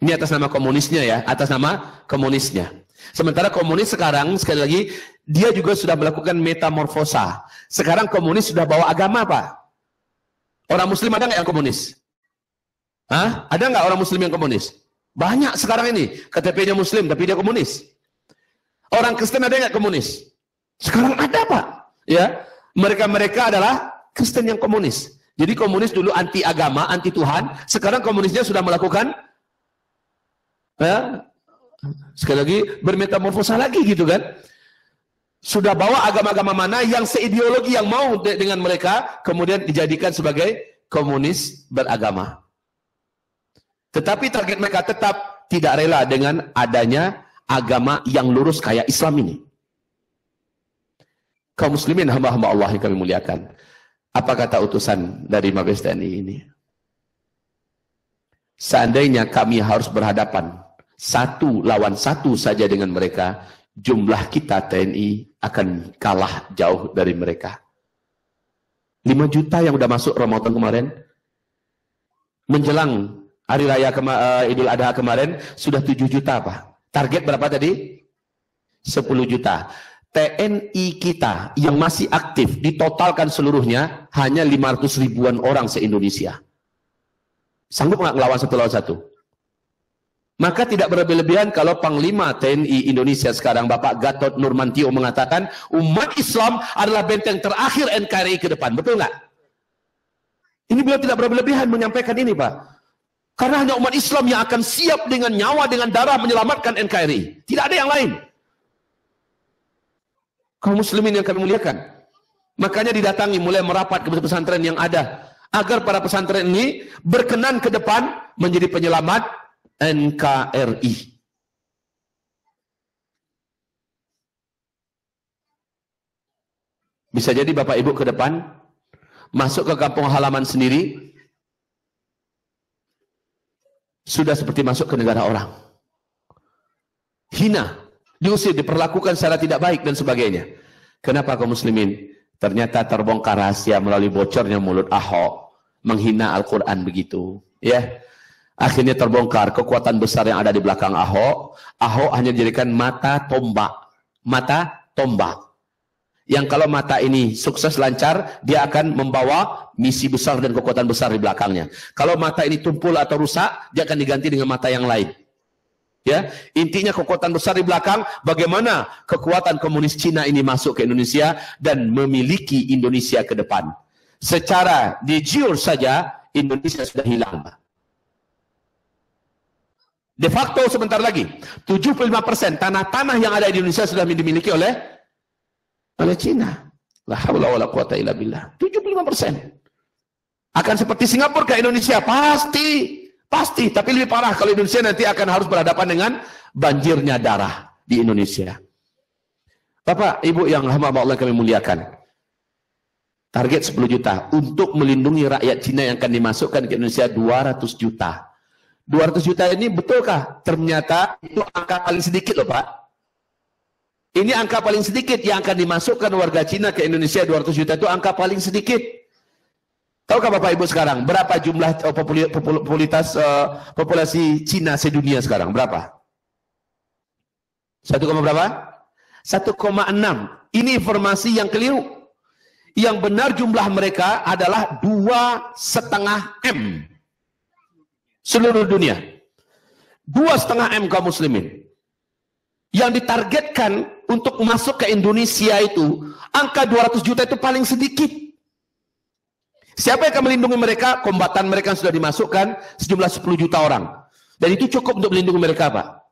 Ini atas nama komunisnya ya, atas nama komunisnya. Sementara komunis sekarang, sekali lagi, dia juga sudah melakukan metamorfosa. Sekarang komunis sudah bawa agama, Pak. Orang muslim ada nggak yang komunis? Hah? Ada nggak orang muslim yang komunis? Banyak sekarang ini. KTP-nya muslim, tapi dia komunis. Orang Kristen ada nggak komunis? Sekarang ada, Pak. Ya, mereka adalah Kristen yang komunis. Jadi komunis dulu anti agama, anti Tuhan. Sekarang komunisnya sudah melakukan, ya, sekali lagi bermetamorfosa lagi gitu kan. Sudah bawa agama-agama mana yang seideologi yang mau dengan mereka, kemudian dijadikan sebagai komunis beragama. Tetapi target mereka tetap tidak rela dengan adanya agama yang lurus kayak Islam ini. Kaum muslimin hamba-hamba Allah yang kami muliakan. Apa kata utusan dari Mabes TNI ini? Seandainya kami harus berhadapan 1 lawan 1 saja dengan mereka, jumlah kita TNI akan kalah jauh dari mereka. 5 juta yang udah masuk Ramadan kemarin, menjelang Hari Raya Idul Adha kemarin, sudah 7 juta, Pak. Target berapa tadi? 10 juta. TNI kita yang masih aktif ditotalkan seluruhnya hanya 500 ribuan orang se-Indonesia. Sanggup nggak ngelawan 1 lawan 1? Maka tidak berlebihan kalau Panglima TNI Indonesia sekarang Bapak Gatot Nurmantio mengatakan umat Islam adalah benteng terakhir NKRI ke depan. Betul nggak? Ini beliau tidak berlebihan menyampaikan ini, Pak. Karena hanya umat Islam yang akan siap dengan nyawa, dengan darah menyelamatkan NKRI. Tidak ada yang lain. Kaum muslimin yang kami muliakan. Makanya didatangi, mulai merapat ke pesantren yang ada. Agar para pesantren ini berkenan ke depan menjadi penyelamat NKRI. Bisa jadi Bapak Ibu ke depan, masuk ke kampung halaman sendiri, sudah seperti masuk ke negara orang. Hina. Diusir, diperlakukan secara tidak baik dan sebagainya. Kenapa kaum muslimin? Ternyata terbongkar rahasia melalui bocornya mulut Ahok menghina Al-Quran begitu. Ya, akhirnya terbongkar kekuatan besar yang ada di belakang Ahok. Ahok hanya dijadikan mata tombak. Mata tombak. Yang kalau mata ini sukses lancar, dia akan membawa misi besar dan kekuatan besar di belakangnya. Kalau mata ini tumpul atau rusak, dia akan diganti dengan mata yang lain. Ya, intinya kekuatan besar di belakang, bagaimana kekuatan komunis Cina ini masuk ke Indonesia dan memiliki Indonesia ke depan. Secara de jure saja Indonesia sudah hilang. De facto sebentar lagi 75% tanah-tanah yang ada di Indonesia sudah dimiliki oleh Cina. La haula wala quwata illa billah. 75%. Akan seperti Singapura ke Indonesia? Pasti, tapi lebih parah kalau Indonesia nanti akan harus berhadapan dengan banjirnya darah di Indonesia. Bapak, Ibu yang hamba Allah kami muliakan. Target 10 juta untuk melindungi rakyat Cina yang akan dimasukkan ke Indonesia 200 juta. 200 juta ini betulkah? Ternyata itu angka paling sedikit loh, Pak. Ini angka paling sedikit yang akan dimasukkan warga Cina ke Indonesia 200 juta itu angka paling sedikit. Tahukah Bapak Ibu sekarang berapa jumlah populasi Cina sedunia sekarang? Berapa? 1, berapa? 1,6. Ini informasi yang keliru. Yang benar jumlah mereka adalah 2,5 M. Seluruh dunia. 2,5 M kaum muslimin. Yang ditargetkan untuk masuk ke Indonesia itu, angka 200 juta itu paling sedikit. Siapa yang akan melindungi mereka? Kombatan mereka sudah dimasukkan sejumlah 10 juta orang. Dan itu cukup untuk melindungi mereka, Pak.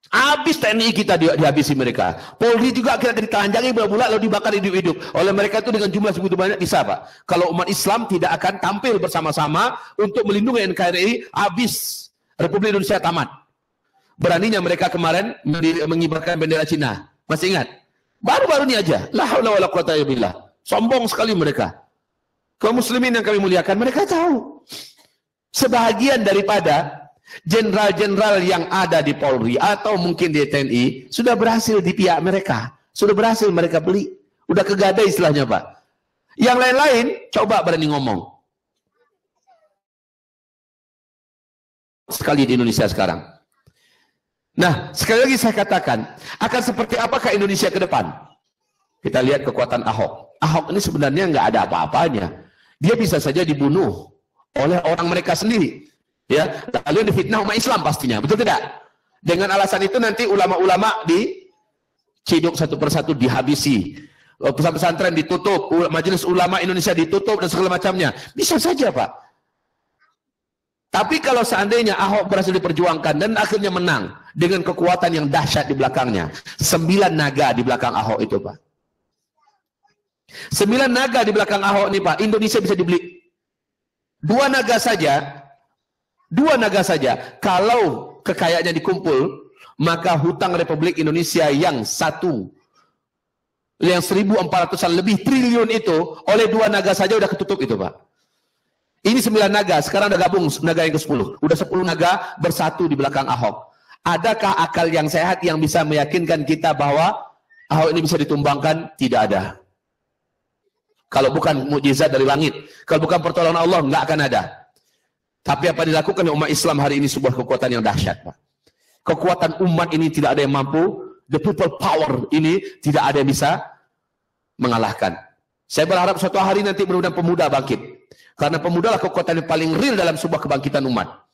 Habis TNI kita dihabisi mereka. Polri juga akhirnya ditelanjangi bulat-bulat lalu dibakar hidup-hidup. Oleh mereka itu dengan jumlah segitu banyak bisa, Pak. Kalau umat Islam tidak akan tampil bersama-sama untuk melindungi NKRI, habis Republik Indonesia tamat. Beraninya mereka kemarin mengibarkan bendera Cina. Masih ingat? Baru-baru ini aja. La haula wala quwata illa billah. Sombong sekali mereka. Kaum muslimin yang kami muliakan, mereka tahu sebahagian daripada jenderal-jenderal yang ada di Polri atau mungkin di TNI sudah berhasil di pihak mereka. Sudah berhasil mereka beli. Udah kegadai istilahnya, Pak. Yang lain-lain coba berani ngomong. Sekali di Indonesia sekarang. Nah, sekali lagi saya katakan, akan seperti apakah Indonesia ke depan? Kita lihat kekuatan Ahok. Ahok ini sebenarnya nggak ada apa-apanya. Dia bisa saja dibunuh oleh orang mereka sendiri. Ya, lalu difitnah umat Islam pastinya, betul tidak? Dengan alasan itu nanti ulama-ulama diciduk satu persatu, dihabisi. Pesantren ditutup, majelis ulama Indonesia ditutup dan segala macamnya. Bisa saja, Pak. Tapi kalau seandainya Ahok berhasil diperjuangkan dan akhirnya menang dengan kekuatan yang dahsyat di belakangnya, 9 naga di belakang Ahok itu, Pak. 9 naga di belakang Ahok nih, Pak. Indonesia bisa dibeli. 2 naga saja. Kalau kekayaannya dikumpul, maka hutang Republik Indonesia yang 1.400-an lebih triliun itu oleh 2 naga saja udah ketutup itu, Pak. Ini 9 naga, sekarang udah gabung naga yang ke-10. Udah 10 naga bersatu di belakang Ahok. Adakah akal yang sehat yang bisa meyakinkan kita bahwa Ahok ini bisa ditumbangkan? Tidak ada. Kalau bukan mukjizat dari langit, kalau bukan pertolongan Allah, nggak akan ada. Tapi apa dilakukan oleh umat Islam hari ini sebuah kekuatan yang dahsyat, Pak. Kekuatan umat ini tidak ada yang mampu, the people power ini tidak ada yang bisa mengalahkan. Saya berharap suatu hari nanti mudah-mudahan pemuda bangkit. Karena pemuda lah kekuatan yang paling real dalam sebuah kebangkitan umat.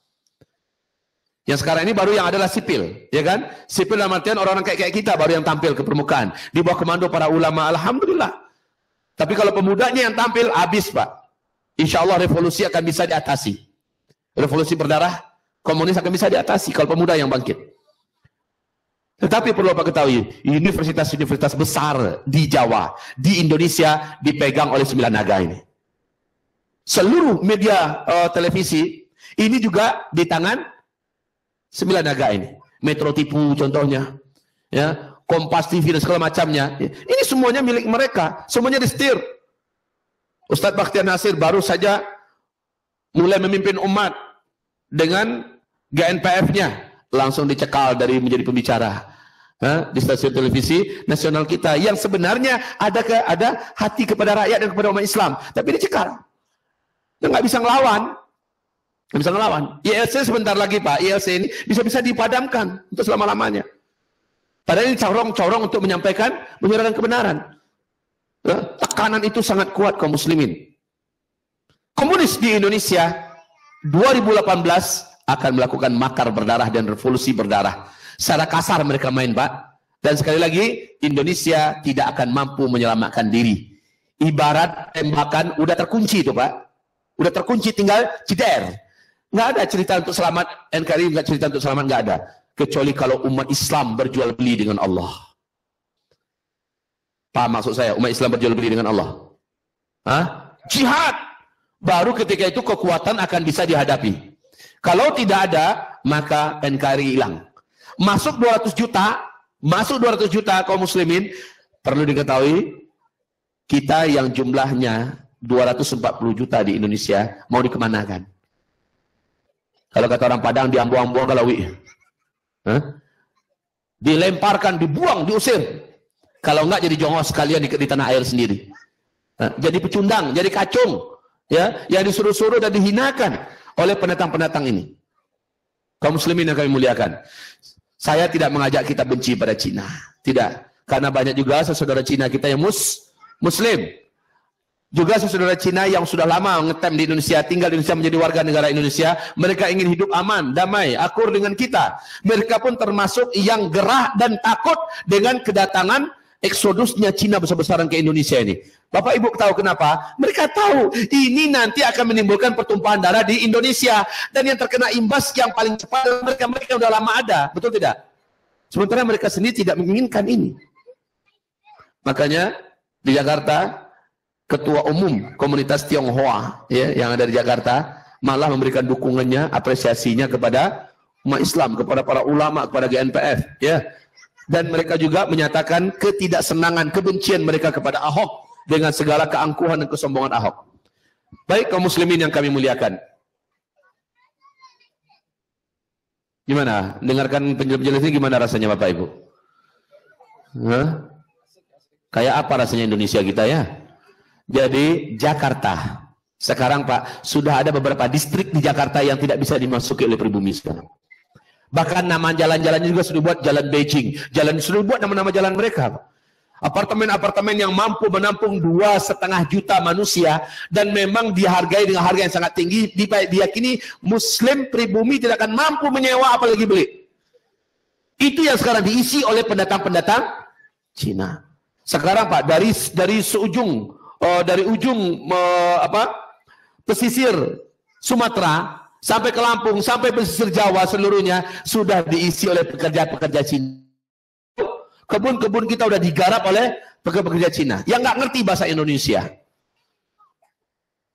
Yang sekarang ini baru yang adalah sipil, ya kan? Sipil dalam artian orang-orang kayak kita baru yang tampil ke permukaan. Di bawah komando para ulama, alhamdulillah. Tapi kalau pemudanya yang tampil, habis, Pak. Insya Allah revolusi akan bisa diatasi. Revolusi berdarah, komunis akan bisa diatasi kalau pemuda yang bangkit. Tetapi perlu Pak ketahui, universitas-universitas besar di Jawa, di Indonesia dipegang oleh 9 naga ini. Seluruh media televisi ini juga di tangan 9 naga ini. Metro TV contohnya, ya, Kompas TV dan segala macamnya. Ini semuanya milik mereka, semuanya disetir. Ustadz Bakhtiar Nasir baru saja mulai memimpin umat dengan GNPF-nya, langsung dicekal dari menjadi pembicara di stasiun televisi nasional kita yang sebenarnya ada hati kepada rakyat dan kepada umat Islam, tapi dicekal. Dan nggak bisa ngelawan. Nggak bisa ngelawan. ILC sebentar lagi, Pak. ILC ini bisa-bisa dipadamkan untuk selama-lamanya. Padahal ini corong-corong untuk menyampaikan, menyuarakan kebenaran. Tekanan itu sangat kuat kaum muslimin. Komunis di Indonesia 2018 akan melakukan makar berdarah dan revolusi berdarah. Secara kasar mereka main, Pak. Dan sekali lagi, Indonesia tidak akan mampu menyelamatkan diri. Ibarat tembakan udah terkunci itu, Pak. Udah terkunci, tinggal ceder. Nggak ada cerita untuk selamat. NKRI nggak cerita untuk selamat, nggak ada. Kecuali kalau umat Islam berjual beli dengan Allah. Paham maksud saya? Umat Islam berjual beli dengan Allah. Jihad. Baru ketika itu kekuatan akan bisa dihadapi. Kalau tidak ada, maka NKRI hilang. Masuk 200 juta kaum muslimin. Perlu diketahui, kita yang jumlahnya 240 juta di Indonesia, mau dikemanakan? Kalau kata orang Padang, diambuang-ambuang kalawi. Dilemparkan, dibuang, diusir. Kalau enggak jadi jongos sekalian di tanah air sendiri. Jadi pecundang, jadi kacung, ya, yang disuruh-suruh dan dihinakan oleh pendatang-pendatang ini. Kaum muslimin yang kami muliakan. Saya tidak mengajak kita benci pada Cina, tidak. Karena banyak juga saudara Cina kita yang muslim. Juga saudara Cina yang sudah lama ngetem di Indonesia, tinggal di Indonesia, menjadi warga negara Indonesia. Mereka ingin hidup aman, damai, akur dengan kita. Mereka pun termasuk yang gerah dan takut dengan kedatangan eksodusnya Cina besar-besaran ke Indonesia ini. Bapak Ibu tahu kenapa? Mereka tahu ini nanti akan menimbulkan pertumpahan darah di Indonesia. Dan yang terkena imbas yang paling cepat mereka udah lama ada. Betul tidak? Sementara mereka sendiri tidak menginginkan ini. Makanya di Jakarta, Ketua Umum Komunitas Tionghoa ya, yang ada di Jakarta malah memberikan dukungannya, apresiasinya kepada umat Islam, kepada para ulama, kepada GNPF ya. Dan mereka juga menyatakan ketidaksenangan, kebencian mereka kepada Ahok dengan segala keangkuhan dan kesombongan Ahok. Baik kaum muslimin yang kami muliakan. Gimana? Dengarkan penjelasan ini gimana rasanya Bapak Ibu? Hah? Kayak apa rasanya Indonesia kita ya? Jadi Jakarta. Sekarang Pak, sudah ada beberapa distrik di Jakarta yang tidak bisa dimasuki oleh pribumi sekarang. Bahkan nama jalan-jalannya juga sudah buat jalan Beijing. Sudah buat nama-nama jalan mereka. Apartemen-apartemen yang mampu menampung 2,5 juta manusia dan memang dihargai dengan harga yang sangat tinggi. Diyakini Muslim pribumi tidak akan mampu menyewa apalagi beli. Itu yang sekarang diisi oleh pendatang-pendatang Cina. Sekarang Pak, dari ujung pesisir Sumatera sampai ke Lampung, sampai pesisir Jawa seluruhnya sudah diisi oleh pekerja-pekerja Cina. Kebun-kebun kita udah digarap oleh pekerja-pekerja Cina yang nggak ngerti bahasa Indonesia.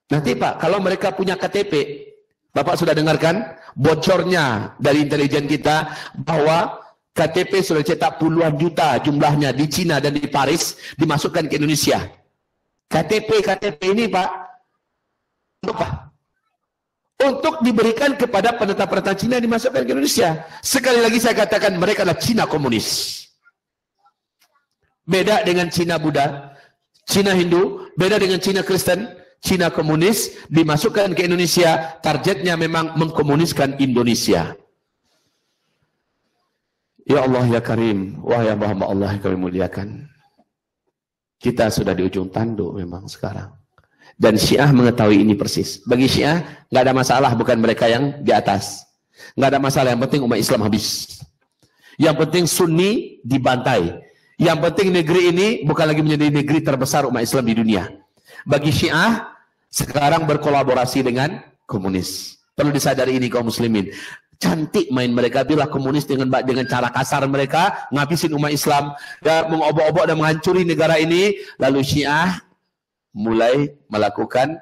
Nanti Pak, kalau mereka punya KTP, Bapak sudah dengarkan bocornya dari intelijen kita bahwa KTP sudah cetak puluhan juta jumlahnya di Cina dan di Paris dimasukkan ke Indonesia. KTP ini Pak, untuk apa? Untuk diberikan kepada pendatang-pendatang Cina yang dimasukkan ke Indonesia. Sekali lagi saya katakan mereka adalah Cina komunis. Beda dengan Cina Buddha, Cina Hindu, beda dengan Cina Kristen, Cina komunis dimasukkan ke Indonesia, targetnya memang mengkomuniskan Indonesia. Ya Allah ya Karim, wahai hamba Allah yang kami muliakan. Kita sudah di ujung tanduk memang sekarang. Dan Syiah mengetahui ini persis. Bagi Syiah, nggak ada masalah, bukan mereka yang di atas. Nggak ada masalah, yang penting umat Islam habis. Yang penting Sunni dibantai. Yang penting negeri ini bukan lagi menjadi negeri terbesar umat Islam di dunia. Bagi Syiah, sekarang berkolaborasi dengan komunis. Perlu disadari ini kaum muslimin. Cantik main mereka, bila komunis dengan cara kasar mereka, ngabisin umat Islam, dan mengobok-obok dan menghancuri negara ini. Lalu Syiah mulai melakukan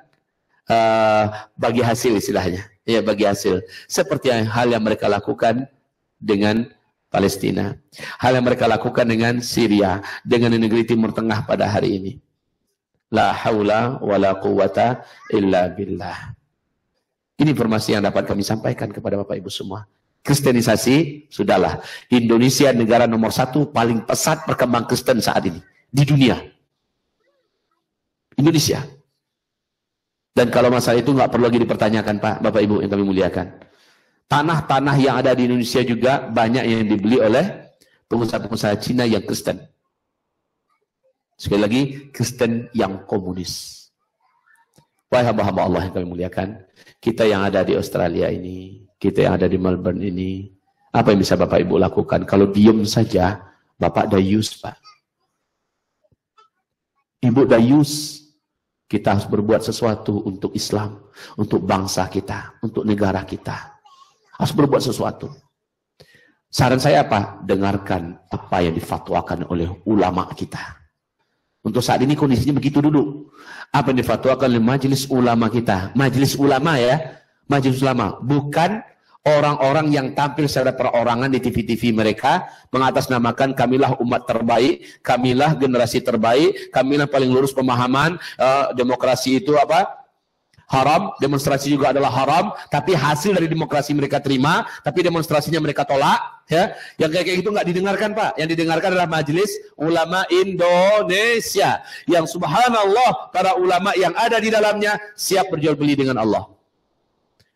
bagi hasil istilahnya. Ya, bagi hasil. Seperti hal yang mereka lakukan dengan Palestina. Hal yang mereka lakukan dengan Syria, dengan negeri Timur Tengah pada hari ini. La haula wa la quwata illa billah. Ini informasi yang dapat kami sampaikan kepada Bapak Ibu semua. Kristenisasi, sudahlah. Indonesia negara nomor 1 paling pesat berkembang Kristen saat ini. Di dunia. Indonesia. Dan kalau masalah itu nggak perlu lagi dipertanyakan Pak, Bapak Ibu yang kami muliakan. Tanah-tanah yang ada di Indonesia juga banyak yang dibeli oleh pengusaha-pengusaha Cina yang Kristen. Sekali lagi, Kristen yang komunis. Wahai hamba-hamba Allah yang kami muliakan, kita yang ada di Australia ini, kita yang ada di Melbourne ini, apa yang bisa Bapak Ibu lakukan? Kalau diem saja, Bapak dayus, Pak. Ibu dayus. Kita harus berbuat sesuatu untuk Islam, untuk bangsa kita, untuk negara kita. Harus berbuat sesuatu. Saran saya apa? Dengarkan apa yang difatwakan oleh ulama kita. Untuk saat ini kondisinya begitu dulu. Apa yang difatwakan oleh majelis ulama kita. Majelis ulama ya. Majelis ulama. Bukan orang-orang yang tampil secara perorangan di TV-TV mereka. Mengatasnamakan kamilah umat terbaik. Kamilah generasi terbaik. Kamilah paling lurus pemahaman. Demokrasi itu apa? Haram, demonstrasi juga adalah haram, tapi hasil dari demokrasi mereka terima, tapi demonstrasinya mereka tolak, ya. Yang kayak gitu nggak didengarkan Pak. Yang didengarkan adalah Majelis Ulama Indonesia, yang subhanallah para ulama yang ada di dalamnya siap berjual beli dengan Allah.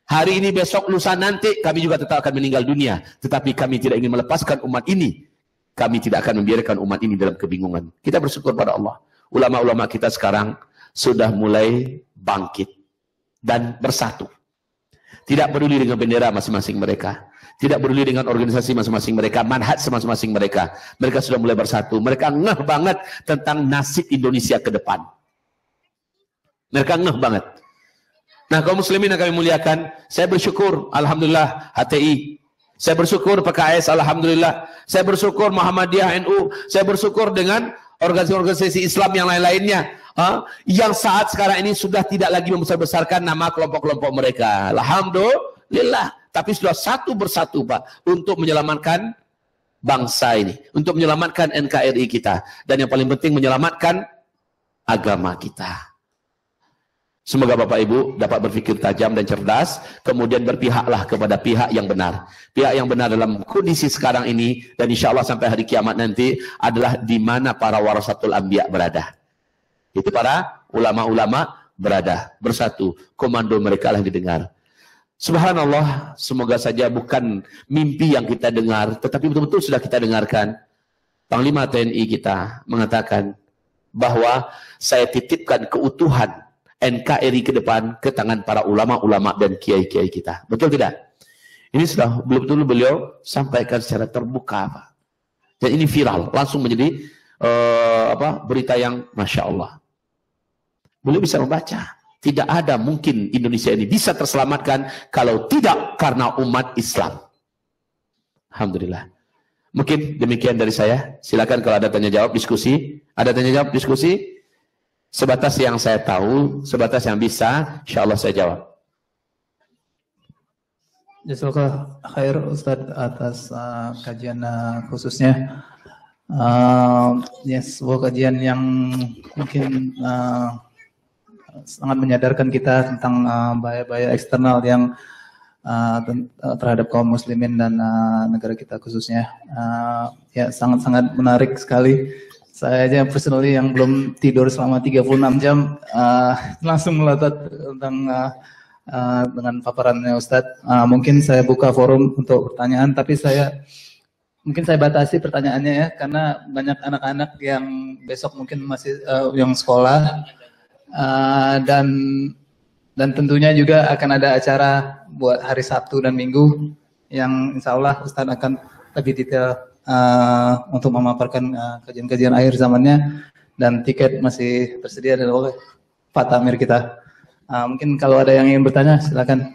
Hari ini, besok, lusa, nanti kami juga tetap akan meninggal dunia, tetapi kami tidak ingin melepaskan umat ini. Kami tidak akan membiarkan umat ini dalam kebingungan. Kita bersyukur pada Allah. Ulama-ulama kita sekarang sudah mulai bangkit dan bersatu. Tidak peduli dengan bendera masing-masing mereka. Tidak peduli dengan organisasi masing-masing mereka, manhaj masing-masing mereka. Mereka sudah mulai bersatu. Mereka ngeh banget tentang nasib Indonesia ke depan. Mereka ngeh banget. Nah, kaum muslimin yang kami muliakan, saya bersyukur, alhamdulillah, HTI. Saya bersyukur PKS, alhamdulillah. Saya bersyukur Muhammadiyah, NU. Saya bersyukur dengan organisasi-organisasi Islam yang lain-lainnya. Yang saat sekarang ini sudah tidak lagi membesar-besarkan nama kelompok-kelompok mereka. Alhamdulillah. Tapi sudah satu bersatu, Pak, untuk menyelamatkan bangsa ini, untuk menyelamatkan NKRI kita, dan yang paling penting menyelamatkan agama kita. Semoga Bapak Ibu dapat berpikir tajam dan cerdas, kemudian berpihaklah kepada pihak yang benar. Pihak yang benar dalam kondisi sekarang ini, dan insya Allah sampai hari kiamat nanti, adalah di mana para warasatul anbiya berada. Itu para ulama-ulama berada, bersatu. Komando mereka lah yang didengar. Subhanallah, semoga saja bukan mimpi yang kita dengar, tetapi betul-betul sudah kita dengarkan. Panglima TNI kita mengatakan bahwa saya titipkan keutuhan NKRI ke depan ke tangan para ulama-ulama dan kiai-kiai kita. Betul tidak? Ini sudah betul-betul beliau sampaikan secara terbuka, Pak. Dan ini viral, langsung menjadi berita yang Masya Allah. Beliau bisa membaca. Tidak ada mungkin Indonesia ini bisa terselamatkan kalau tidak karena umat Islam. Alhamdulillah. Mungkin demikian dari saya. Silakan kalau ada tanya jawab diskusi. Ada tanya jawab diskusi? Sebatas yang saya tahu, sebatas yang bisa, insya Allah saya jawab. Jazakallah khair Ustadz atas kajian khususnya. Sebuah kajian yang mungkin sangat menyadarkan kita tentang bahaya-bahaya eksternal yang terhadap kaum muslimin dan negara kita khususnya. Ya, sangat-sangat menarik sekali. Saya aja personally yang belum tidur selama 36 jam langsung melotot tentang dengan paparannya Ustadz. Mungkin saya buka forum untuk pertanyaan, tapi mungkin saya batasi pertanyaannya ya, karena banyak anak-anak yang besok mungkin masih yang sekolah. Dan tentunya juga akan ada acara buat hari Sabtu dan Minggu yang insya Allah Ustadz akan lebih detail untuk memaparkan kajian-kajian akhir zamannya, dan tiket masih tersedia oleh Pak Tamir kita. Mungkin kalau ada yang ingin bertanya silakan.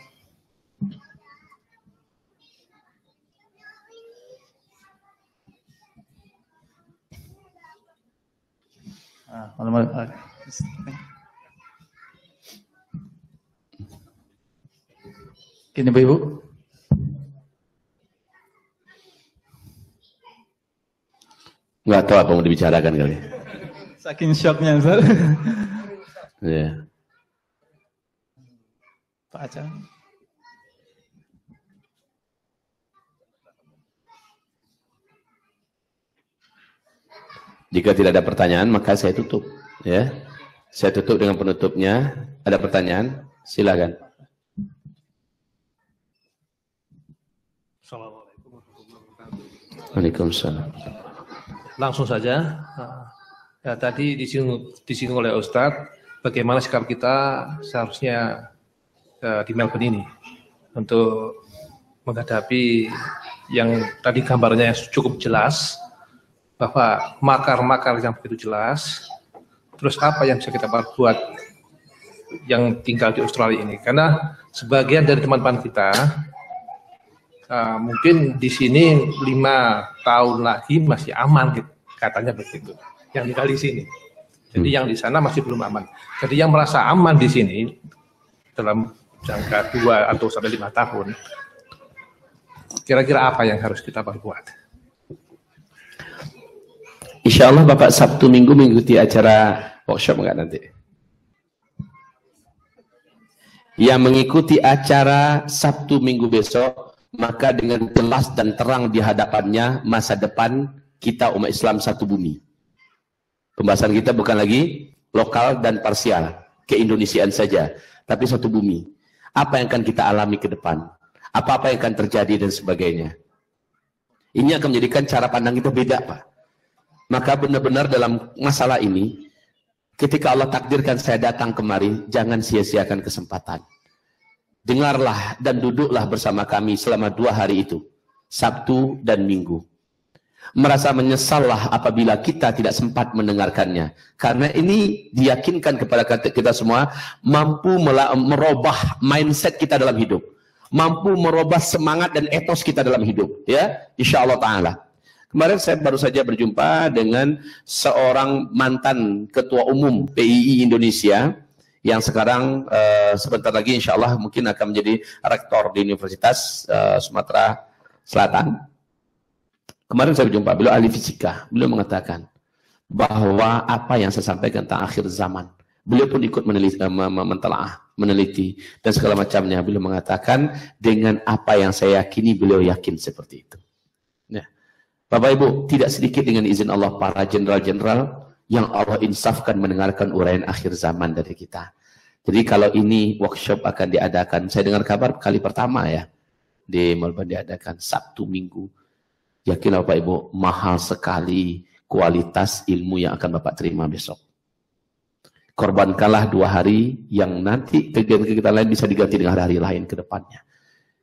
Gini Bu Ibu. Nggak tahu apa mau dibicarakan kali. Saking shocknya Ustaz. Iya. Pak Aca. Jika tidak ada pertanyaan maka saya tutup. Ya, saya tutup dengan penutupnya. Ada pertanyaan? Silakan. Assalamualaikum warahmatullahi wabarakatuh. Waalaikumsalam. Langsung saja. Ya, tadi disinggung oleh Ustadz bagaimana sikap kita seharusnya di Melbourne ini untuk menghadapi yang tadi gambarnya cukup jelas, bahwa makar-makar yang begitu jelas. Terus apa yang bisa kita perbuat yang tinggal di Australia ini? Karena sebagian dari teman-teman kita mungkin di sini 5 tahun lagi masih aman, gitu, katanya begitu. Yang tinggal di sini. Jadi yang di sana masih belum aman. Jadi yang merasa aman di sini dalam jangka 2 atau sampai 5 tahun, kira-kira apa yang harus kita perbuat? Insya Allah Bapak Sabtu Minggu mengikuti acara workshop enggak nanti? Yang mengikuti acara Sabtu Minggu besok, maka dengan jelas dan terang di hadapannya masa depan kita umat Islam satu bumi. Pembahasan kita bukan lagi lokal dan parsial, keindonesiaan saja, tapi satu bumi. Apa yang akan kita alami ke depan? Apa-apa yang akan terjadi dan sebagainya. Ini akan menjadikan cara pandang kita beda, Pak. Maka benar-benar dalam masalah ini, ketika Allah takdirkan saya datang kemari, jangan sia-siakan kesempatan. dengarlah dan duduklah bersama kami selama 2 hari itu, Sabtu dan Minggu. Merasa menyesallah apabila kita tidak sempat mendengarkannya, karena ini diyakinkan kepada kita semua mampu merubah mindset kita dalam hidup, mampu merubah semangat dan etos kita dalam hidup, ya, insyaallah taala. Kemarin saya baru saja berjumpa dengan seorang mantan ketua umum PII Indonesia yang sekarang sebentar lagi insyaallah mungkin akan menjadi rektor di Universitas Sumatera Selatan. Kemarin saya berjumpa, beliau ahli fisika. Beliau mengatakan bahwa apa yang saya sampaikan tentang akhir zaman, beliau pun ikut meneliti dan segala macamnya. Beliau mengatakan dengan apa yang saya yakini, beliau yakin seperti itu. Nah, Bapak Ibu, tidak sedikit dengan izin Allah para jenderal-jenderal yang Allah insafkan mendengarkan uraian akhir zaman dari kita. Jadi kalau ini workshop akan diadakan, saya dengar kabar kali pertama ya di Melbourne diadakan Sabtu Minggu. Yakin Bapak Ibu, mahal sekali kualitas ilmu yang akan Bapak terima besok. Korbankanlah 2 hari yang nanti kegiatan-kegiatan lain bisa diganti dengan hari lain ke depannya.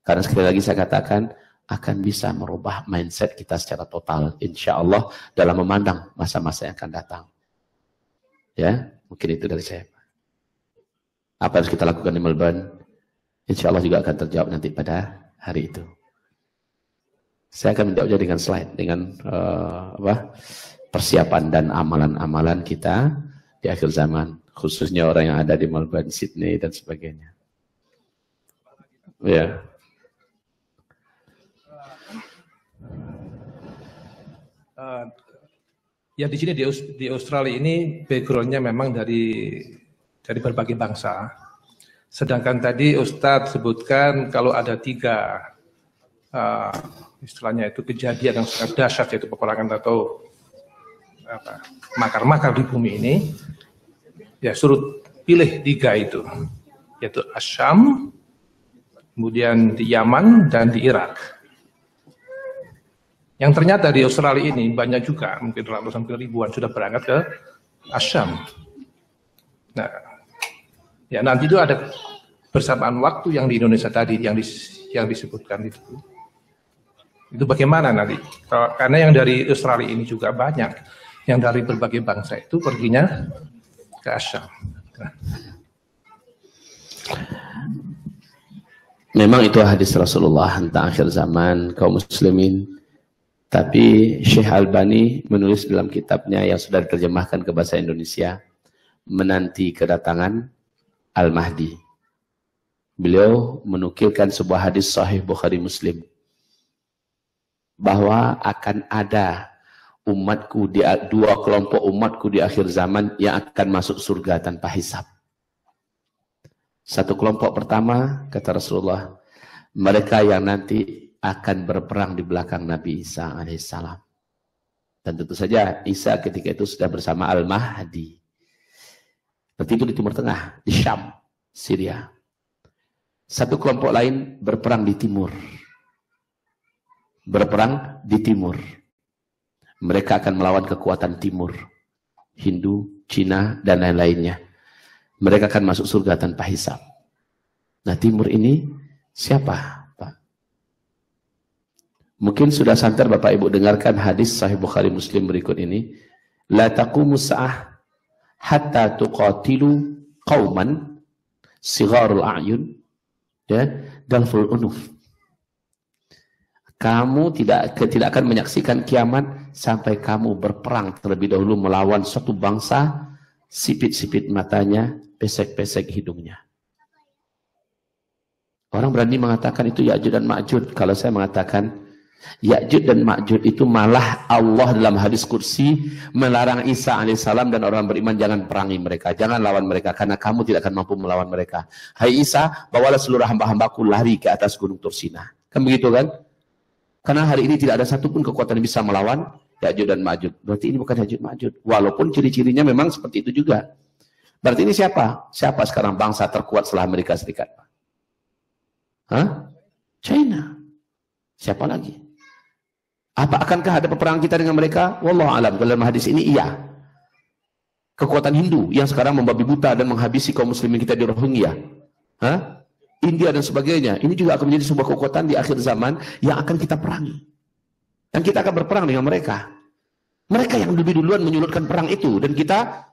Karena sekali lagi saya katakan, akan bisa merubah mindset kita secara total, insya Allah, dalam memandang masa-masa yang akan datang. Ya, mungkin itu dari saya. Apa yang harus kita lakukan di Melbourne, insya Allah juga akan terjawab nanti pada hari itu. Saya akan menjawabnya dengan slide, dengan persiapan dan amalan-amalan kita di akhir zaman, khususnya orang yang ada di Melbourne, Sydney, dan sebagainya. Ya. Ya di sini di Australia ini backgroundnya memang dari berbagai bangsa. Sedangkan tadi Ustadz sebutkan kalau ada 3 istilahnya itu kejadian yang sangat dahsyat, yaitu peperangan atau makar-makar di bumi ini, ya suruh pilih 3 itu, yaitu Asyam, kemudian di Yaman dan di Irak. Yang ternyata di Australia ini banyak juga, mungkin ratusan ribuan sudah berangkat ke Asyam. Nah, ya nanti itu ada bersamaan waktu yang di Indonesia tadi yang disebutkan itu. Itu bagaimana nanti? Karena yang dari Australia ini juga banyak, yang dari berbagai bangsa itu perginya ke Asyam. Memang itu hadis Rasulullah tentang akhir zaman kaum muslimin. Tapi Syekh Albani menulis dalam kitabnya yang sudah diterjemahkan ke bahasa Indonesia, menanti kedatangan Al-Mahdi. Beliau menukilkan sebuah hadis sahih Bukhari Muslim, bahwa akan ada umatku, 2 kelompok umatku di akhir zaman yang akan masuk surga tanpa hisab. Satu kelompok pertama, kata Rasulullah, mereka yang nanti akan berperang di belakang Nabi Isa alaihissalam. Dan tentu saja Isa ketika itu sudah bersama Al-Mahdi. Berarti itu di Timur Tengah, di Syam, Syria. Satu kelompok lain berperang di timur. Berperang di timur. Mereka akan melawan kekuatan timur, Hindu, Cina, dan lain-lainnya. Mereka akan masuk surga tanpa hisab. Nah, timur ini siapa? Mungkin sudah santer Bapak Ibu dengarkan hadis Sahih Bukhari Muslim berikut ini. La taqumu sa'ah hatta tuqatilu qauman sigharul a'yun, ya, dalful unuf. Kamu tidak akan menyaksikan kiamat sampai kamu berperang terlebih dahulu melawan suatu bangsa, sipit-sipit matanya, pesek-pesek hidungnya. Orang berani mengatakan itu Ya'juj dan Ma'juj. Kalau saya mengatakan Ya'juj dan Ma'juj itu malah Allah dalam hadis kursi melarang Isa alaihissalam dan orang beriman jangan perangi mereka, jangan lawan mereka karena kamu tidak akan mampu melawan mereka. Hai Isa, bawalah seluruh hamba-hambaku lari ke atas gunung Tursina. Kan begitu kan? Karena hari ini tidak ada satupun kekuatan yang bisa melawan Ya'juj dan Ma'juj. Berarti ini bukan Ya'juj Ma'juj. Walaupun ciri-cirinya memang seperti itu juga. Berarti ini siapa? Siapa sekarang bangsa terkuat setelah Amerika Serikat? Hah? China. Siapa lagi? Apa akankah ada peperangan kita dengan mereka? Wallahu a'lam. Dalam hadis ini iya. Kekuatan Hindu yang sekarang membabi buta dan menghabisi kaum muslimin kita di Rohingya. Hah? India dan sebagainya. Ini juga akan menjadi sebuah kekuatan di akhir zaman yang akan kita perangi. Dan kita akan berperang dengan mereka. Mereka yang lebih duluan menyulutkan perang itu, dan kita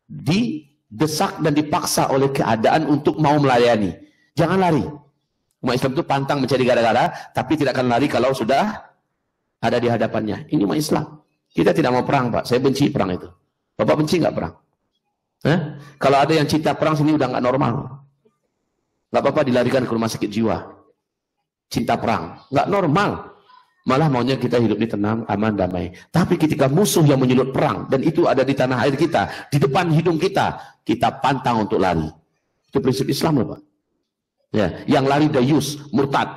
didesak dan dipaksa oleh keadaan untuk mau melayani. Jangan lari. Umat Islam itu pantang mencari gara-gara, tapi tidak akan lari kalau sudah ada di hadapannya. Ini umat Islam. Kita tidak mau perang, Pak. Saya benci perang itu. Bapak benci nggak perang? Kalau ada yang cinta perang sini udah nggak normal. Nggak apa-apa dilarikan ke rumah sakit jiwa. Cinta perang. Nggak normal. Malah maunya kita hidup ini tenang, aman, damai. Tapi ketika musuh yang menyulut perang, dan itu ada di tanah air kita, di depan hidung kita, kita pantang untuk lari. Itu prinsip Islam loh Pak. Ya, yang lari dayus, murtad.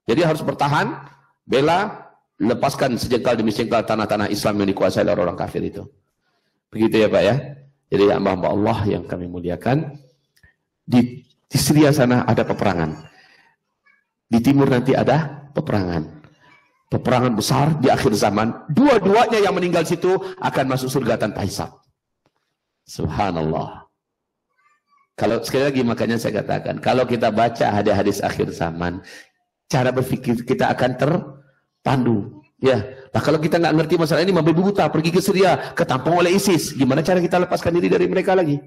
Jadi harus bertahan, bela, lepaskan sejengkal demi sejengkal tanah-tanah Islam yang dikuasai oleh orang kafir itu. Begitu ya Pak ya. Jadi hamba-hamba Allah yang kami muliakan, di Syria sana ada peperangan. Di timur nanti ada peperangan besar di akhir zaman. Dua-duanya yang meninggal situ akan masuk surga tanpa hisab. Subhanallah. Kalau sekali lagi makanya saya katakan, kalau kita baca hadis-hadis akhir zaman, cara berpikir kita akan terpandu. Ya, nah kalau kita nggak ngerti masalah ini, membabi buta pergi ke Syria, ketampung oleh ISIS, gimana cara kita lepaskan diri dari mereka lagi?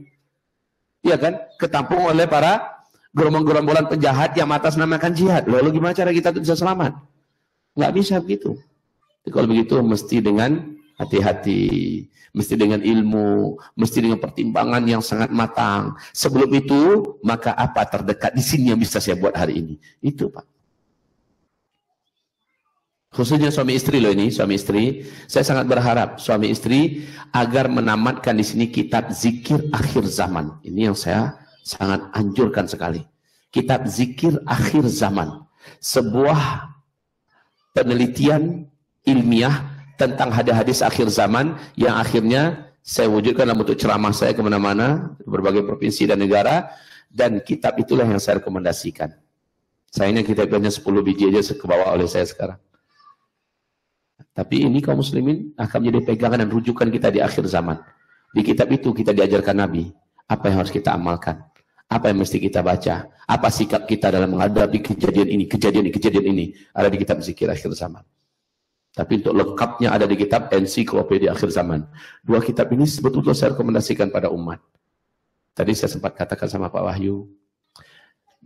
Iya kan? Ketampung oleh para gerombolan penjahat yang atasnamakan jihad. Lalu gimana cara kita bisa selamat? Nggak bisa begitu. Jadi kalau begitu mesti dengan hati-hati, mesti dengan ilmu, mesti dengan pertimbangan yang sangat matang. Sebelum itu, maka apa terdekat di sini yang bisa saya buat hari ini? Itu Pak. Khususnya suami istri loh ini, suami istri. Saya sangat berharap suami istri agar menamatkan di sini kitab zikir akhir zaman. Ini yang saya sangat anjurkan sekali. Kitab zikir akhir zaman. Sebuah penelitian ilmiah tentang hadis-hadis akhir zaman yang akhirnya saya wujudkan dalam bentuk ceramah saya kemana-mana, berbagai provinsi dan negara, dan kitab itulah yang saya rekomendasikan. Sayangnya kitabnya 10 biji aja kebawa oleh saya sekarang. Tapi ini kaum muslimin akan menjadi pegangan dan rujukan kita di akhir zaman. Di kitab itu kita diajarkan Nabi, apa yang harus kita amalkan, apa yang mesti kita baca, apa sikap kita dalam menghadapi kejadian ini, ada di kitab zikir akhir zaman. Tapi untuk lengkapnya ada di kitab ensiklopedia akhir zaman. Dua kitab ini sebetulnya saya rekomendasikan pada umat. Tadi saya sempat katakan sama Pak Wahyu,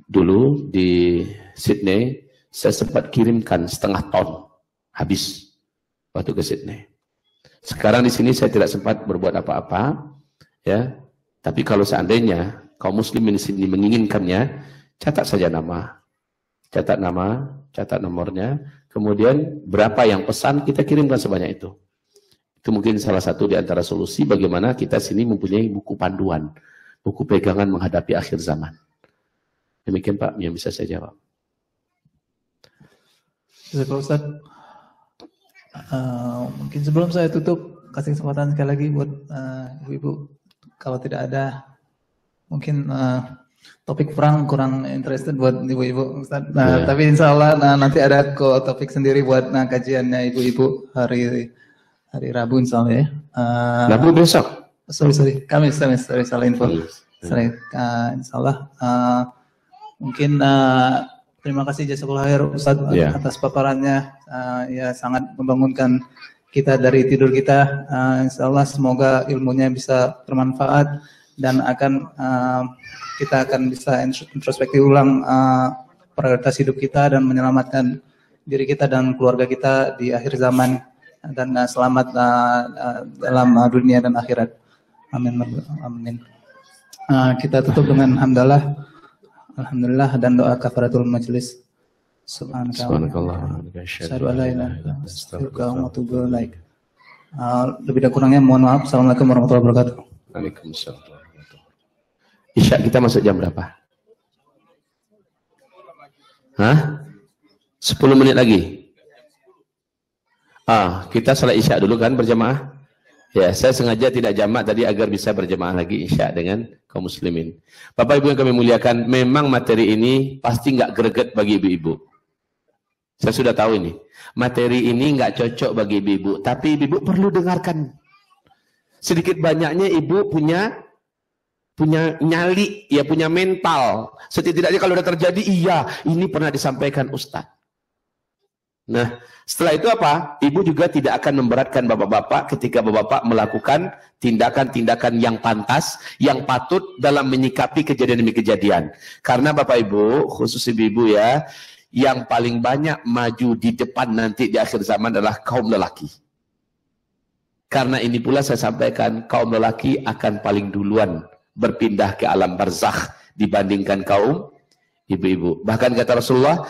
dulu di Sydney saya sempat kirimkan 1/2 ton habis waktu ke Sydney. Sekarang di sini saya tidak sempat berbuat apa-apa, ya. Tapi kalau seandainya kaum muslimin di sini menginginkannya, catat saja nama, catat nomornya, kemudian berapa yang pesan kita kirimkan sebanyak itu. Itu mungkin salah satu di antara solusi bagaimana kita sini mempunyai buku panduan, buku pegangan menghadapi akhir zaman. Demikian Pak yang bisa saya jawab. Pak Ustaz, mungkin sebelum saya tutup, kasih kesempatan sekali lagi buat ibu-ibu. Kalau tidak ada, mungkin topik perang kurang interested buat ibu-ibu Ustaz. Tapi insya Allah nanti ada topik sendiri buat kajiannya ibu-ibu hari Rabu insya Allah ya. Rabu besok? Sorry, Kamis, salah info. Insya Allah. Mungkin terima kasih jazakallahu khair Ustaz atas paparannya. Ya sangat membangunkan kita dari tidur kita. Insya Allah semoga ilmunya bisa bermanfaat dan kita akan bisa introspeksi ulang prioritas hidup kita dan menyelamatkan diri kita dan keluarga kita di akhir zaman dan selamat dalam dunia dan akhirat. Amin. Kita tutup dengan alhamdulillah dan doa kafaratul majlis. Subhanakallah. Asyhadu an la ilaha illa anta astaghfiruka wa atubu ilaik. Lebih dan kurangnya mohon maaf. Assalamualaikum warahmatullahi wabarakatuh. Waalaikumsalam. Isya kita masuk jam berapa? 10 menit lagi. Kita salat Isya dulu kan berjamaah. Ya, saya sengaja tidak jamak tadi agar bisa berjamaah lagi Isya dengan kaum muslimin. Bapak Ibu yang kami muliakan, memang materi ini pasti nggak greget bagi ibu-ibu. Saya sudah tahu ini. Materi ini nggak cocok bagi ibu-ibu, tapi ibu-ibu perlu dengarkan. Sedikit banyaknya ibu punya punya nyali, ya punya mental. Setidaknya kalau udah terjadi, iya, ini pernah disampaikan Ustadz. Nah, setelah itu apa? Ibu juga tidak akan memberatkan bapak-bapak ketika bapak-bapak melakukan tindakan-tindakan yang pantas, yang patut dalam menyikapi kejadian demi kejadian. Karena bapak ibu, khusus ibu-ibu ya, yang paling banyak maju di depan nanti di akhir zaman adalah kaum lelaki. Karena ini pula saya sampaikan, kaum lelaki akan paling duluan berpindah ke alam barzakh dibandingkan kaum ibu-ibu. Bahkan kata Rasulullah,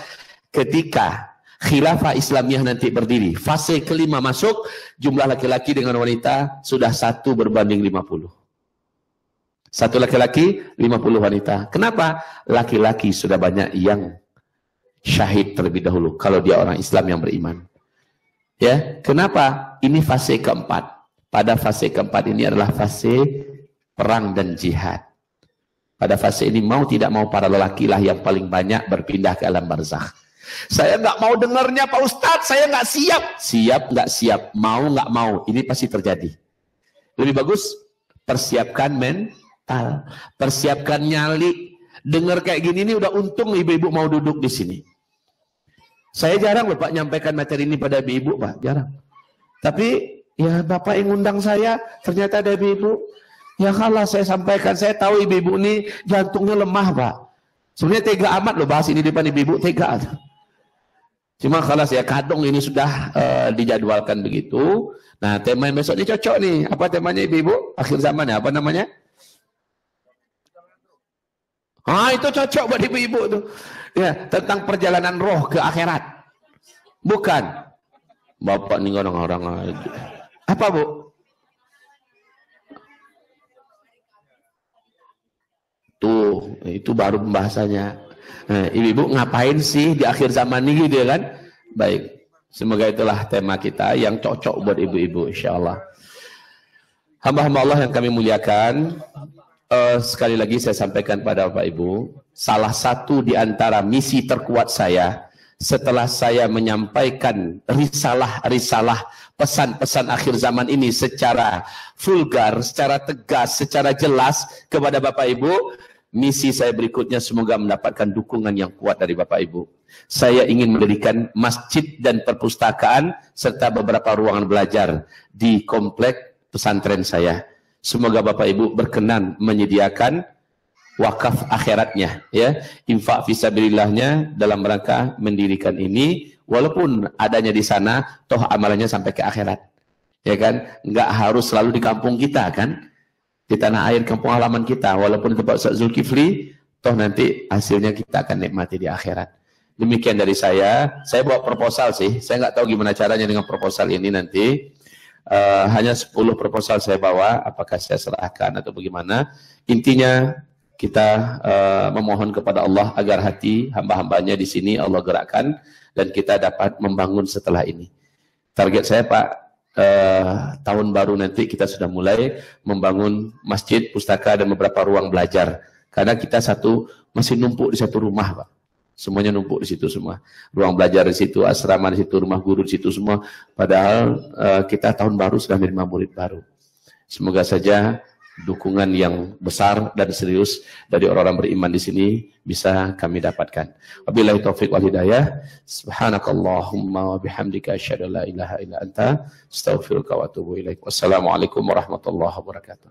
ketika khilafah Islamiyah nanti berdiri, fase kelima masuk, jumlah laki-laki dengan wanita sudah 1 berbanding 50. 1 laki-laki, 50 wanita. Kenapa? Laki-laki sudah banyak yang syahid terlebih dahulu, kalau dia orang Islam yang beriman. Ya, kenapa? Ini fase keempat. Pada fase keempat ini adalah fase perang dan jihad. Pada fase ini mau tidak mau para lelaki lah yang paling banyak berpindah ke alam barzakh. Saya nggak mau dengarnya Pak Ustadz, saya nggak siap. Siap nggak siap, mau nggak mau, ini pasti terjadi. Lebih bagus persiapkan mental, persiapkan nyali. Dengar kayak gini ini udah untung ibu-ibu mau duduk di sini. Saya jarang loh Pak nyampaikan materi ini pada ibu-ibu Pak, jarang. Tapi ya Bapak yang ngundang saya, ternyata ada ibu-ibu. Ya kalau saya sampaikan, saya tahu ibu-ibu ini jantungnya lemah Pak. Sebenarnya tega amat loh bahas ini depan ibu-ibu, tega. Cuma kalau saya kadung ini sudah dijadwalkan begitu. Nah, tema yang besok ini cocok nih. Apa temanya ibu-ibu? Akhir zaman ya, apa namanya? Ah, itu cocok buat ibu-ibu tuh. Ya, tentang perjalanan roh ke akhirat. Bukan. Bapak nih orang-orang aja. Apa, Bu? Tuh, itu baru pembahasannya. Nah, ibu-ibu ngapain sih di akhir zaman ini gitu ya kan? Baik, semoga itulah tema kita yang cocok buat ibu-ibu insyaallah. Hamba-hamba Allah yang kami muliakan, sekali lagi saya sampaikan pada Bapak Ibu, salah satu di antara misi terkuat saya setelah saya menyampaikan risalah pesan-pesan akhir zaman ini secara vulgar, secara tegas, secara jelas kepada Bapak Ibu. Misi saya berikutnya semoga mendapatkan dukungan yang kuat dari Bapak Ibu. Saya ingin mendirikan masjid dan perpustakaan serta beberapa ruangan belajar di komplek pesantren saya. Semoga Bapak Ibu berkenan menyediakan wakaf akhiratnya, ya, infak fisabilillahnya dalam rangka mendirikan ini. Walaupun adanya di sana, toh amalannya sampai ke akhirat, ya kan? Nggak harus selalu di kampung kita kan? Di tanah air kampung halaman kita, walaupun di tempat Ustaz Zulkifli, toh nanti hasilnya kita akan nikmati di akhirat. Demikian dari saya bawa proposal sih, saya nggak tahu gimana caranya dengan proposal ini nanti. Hanya 10 proposal saya bawa, apakah saya serahkan atau bagaimana. Intinya kita memohon kepada Allah agar hati hamba-hambanya di sini Allah gerakkan dan kita dapat membangun setelah ini. Target saya Pak, tahun baru nanti kita sudah mulai membangun masjid, pustaka dan beberapa ruang belajar. Karena kita masih numpuk di satu rumah Pak. Semuanya numpuk di situ semua. Ruang belajar di situ, asrama di situ, rumah guru di situ semua. Padahal kita tahun baru sudah menerima murid baru. Semoga saja dukungan yang besar dan serius dari orang-orang beriman di sini bisa kami dapatkan. Wabillahi taufiq wal hidayah. Subhanakallahumma wa bihamdika asyhadu an la ilaha illa anta astaghfiruka wa atubu ilaik. Wassalamualaikum warahmatullahi wabarakatuh.